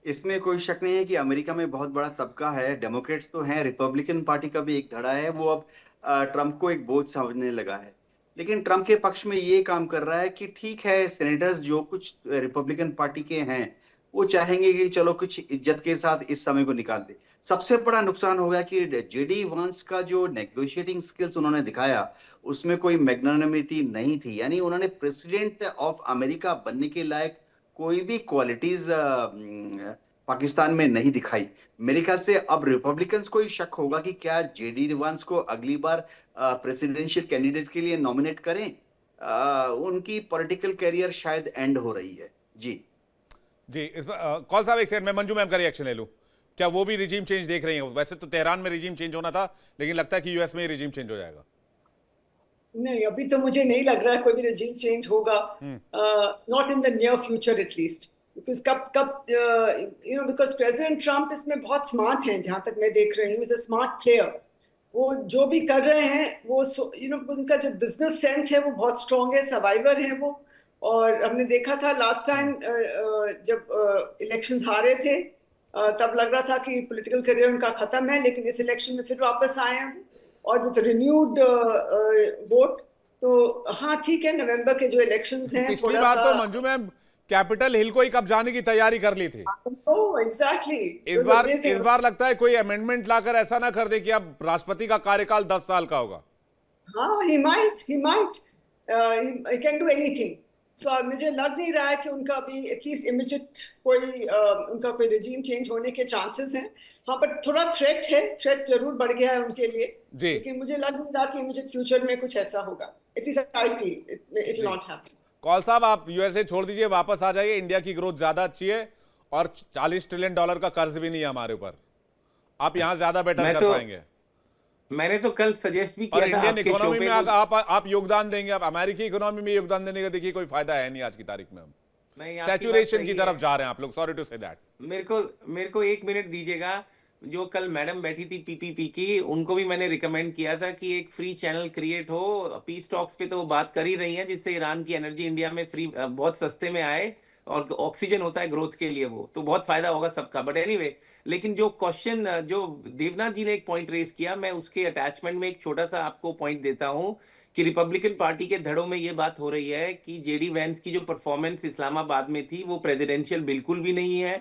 इसमें कोई शक नहीं है कि अमेरिका में बहुत बड़ा तबका है, डेमोक्रेट्स तो हैं, रिपब्लिकन पार्टी का भी एक धड़ा है, वो अब ट्रंप को एक बोझ समझने लगा है। लेकिन ट्रंप के पक्ष में ये काम कर रहा है कि ठीक है, सेनेटर्स जो कुछ रिपब्लिकन पार्टी के हैं वो चाहेंगे कि चलो कुछ इज्जत के साथ इस समय को निकाल दे। सबसे बड़ा नुकसान हो गया कि जेडी वांस का जो नेगोशिएटिंग स्किल्स उन्होंने दिखाया उसमें कोई मैग्नानिमिटी नहीं थी, यानी उन्होंने प्रेसिडेंट ऑफ अमेरिका बनने के लायक कोई भी क्वालिटीज पाकिस्तान में नहीं दिखाई। मेरे ख्याल से अब रिपब्लिकन्स को ही शक होगा कि क्या जेडी वांस को अगली बार प्रेसिडेंशियल कैंडिडेट के लिए नॉमिनेट करें। उनकी पॉलिटिकल कैरियर शायद एंड हो रही है। जी
इस कौन साहब एक सेकंड में मंजू मैम का रिएक्शन ले लूं। क्या वो भी रिजीम चेंज देख रही हैं? वैसे तो तेहरान में रिजीम चेंज होना था, लेकिन लगता है कि यूएस में ही रिजीम चेंज हो जाएगा।
नहीं, अभी तो मुझे नहीं लग रहा है कोई भी रजीम चेंज होगा, not in the near future at least. Because because president Trump इसमें बहुत स्मार्ट हैं, जहां तक मैं देख रही हूँ, इज अ स्मार्ट प्लेयर। वो जो भी कर रहे हैं वो उनका जो बिजनेस सेंस है वो बहुत स्ट्रांग है, सर्वाइवर है वो। और हमने देखा था लास्ट टाइम जब इलेक्शंस हारे थे, तब लग रहा था कि पॉलिटिकल करियर उनका खत्म है, लेकिन इस इलेक्शन में फिर वापस आए हैं और विद रिन्यूड वोट। तो हाँ ठीक है, नवंबर के जो इलेक्शंस हैं
पिछली बार तो मंजू मैम कैपिटल हिल को ही कब जाने की तैयारी कर ली थी।
एग्जैक्टली
इस बार लगता है कोई अमेंडमेंट लाकर ऐसा ना कर दे कि अब राष्ट्रपति का कार्यकाल 10 साल का होगा।
हाँ, he might he can do anything। So मुझे लग नहीं रहा है कि उनका अभी एटलीस्ट इमीडिएट उनका कोई रेजिम चेंज होने के चांसेस हैं। हाँ, बट थोड़ा थ्रेट जरूर बढ़ गया है उनके लिए, लेकिन मुझे लग नहीं रहा कि इमीडिएट फ्यूचर में कुछ ऐसा होगा। At least I feel it will not happen.
Kaul साहब, आप यूएसए छोड़ दीजिए, वापस आ जाइए। इंडिया की ग्रोथ ज्यादा अच्छी है और $40 ट्रिलियन का कर्ज भी नहीं है हमारे ऊपर। आप यहाँ ज्यादा बेटर कर पाएंगे।
मैंने तो कल सजेस्ट भी किया
और इंडियन इकोनॉमी में आप योगदान देंगे। आप अमेरिकी इकोनॉमी में योगदान देने का देखिए कोई फायदा है नहीं आज की तारीख में। हम सैचुरेशन की तरफ जा रहे हैं आप लोग। Sorry to say that.
मेरे को 1 मिनट दीजिएगा। जो कल मैडम बैठी थी पीपीपी की, उनको भी मैंने रिकमेंड किया था कि एक फ्री चैनल क्रिएट हो। पीस टॉक्स पे तो वो बात कर ही रही हैं, जिससे ईरान की एनर्जी इंडिया में फ्री बहुत सस्ते में आए और ऑक्सीजन होता है ग्रोथ के लिए, वो तो बहुत फायदा होगा सबका। बट एनीवे, लेकिन जो क्वेश्चन जो देवनाथ जी ने एक पॉइंट रेज किया, मैं उसके अटैचमेंट में एक छोटा सा आपको पॉइंट देता हूं कि रिपब्लिकन पार्टी के धड़ों में ये बात हो रही है कि जेडी वैंस की जो परफॉर्मेंस इस्लामाबाद में थी वो प्रेसिडेंशियल बिल्कुल भी नहीं है।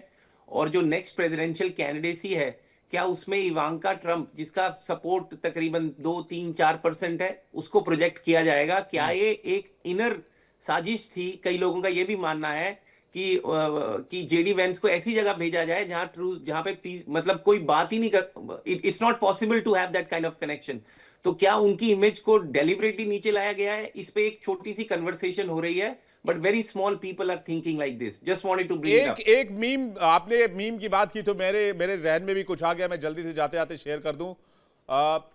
और जो नेक्स्ट प्रेसिडेंशियल कैंडिडेसी है, क्या उसमें इवांका ट्रंप, जिसका सपोर्ट तकरीबन 2-3-4% है, उसको प्रोजेक्ट किया जाएगा? क्या ये एक इनर साजिश थी? कई लोगों का ये भी मानना है कि जेडी वैंस को ऐसी जगह भेजा जाए जहां पे पीस, मतलब कोई बात ही नहीं कर, it's not possible to have that kind of connection. तो क्या उनकी इमेज को डेलिबरेटली नीचे लाया गया है? इस पे एक छोटी सी कन्वर्सेशन हो रही है, but very small people are thinking like this. Just wanted to bring it up.
एक मीम, आपने मीम की बात की तो मेरे जहन में भी कुछ आ गया, मैं जल्दी से जाते जाते शेयर कर दूं।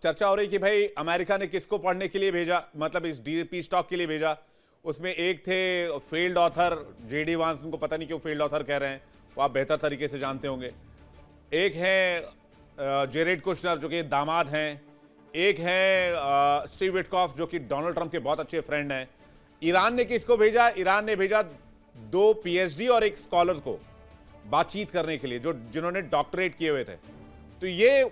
चर्चा हो रही कि भाई अमेरिका ने किसको पढ़ने के लिए भेजा, मतलब इस पीस टॉक के लिए भेजा। उसमें एक थे फील्ड ऑथर जेडी वांस, उनको पता नहीं क्यों फील्ड ऑथर कह रहे हैं, वो आप बेहतर तरीके से जानते होंगे। एक हैं जेरेड कुशनर जो कि दामाद हैं। एक हैं स्टीव विटकॉफ जो कि डोनाल्ड ट्रंप के बहुत अच्छे फ्रेंड हैं। ईरान ने किसको भेजा? ईरान ने भेजा 2 पीएचडी और एक स्कॉलर को बातचीत करने के लिए, जिन्होंने डॉक्टरेट किए हुए थे। तो ये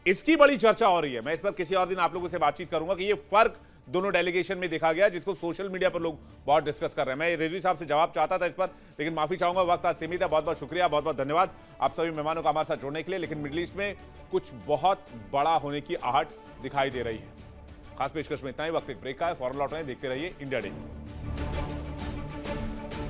इसकी बड़ी चर्चा हो रही है। मैं इस पर किसी और दिन आप लोगों से बातचीत करूंगा कि ये फर्क दोनों डेलीगेशन में देखा गया, जिसको सोशल मीडिया पर लोग बहुत डिस्कस कर रहे हैं। मैं रिजवी साहब से जवाब चाहता था इस पर, लेकिन माफी चाहूंगा, वक्त आज सीमित है। बहुत बहुत शुक्रिया, बहुत बहुत धन्यवाद आप सभी मेहमानों का हमारे साथ जुड़ने के लिए। लेकिन मिडिल ईस्ट में कुछ बहुत बड़ा होने की आहट दिखाई दे रही है। खास पेशकश में इतना ही। वक्त एक ब्रेक का है, फौरन लौट रहे हैं। देखते रहिए इंडिया डे।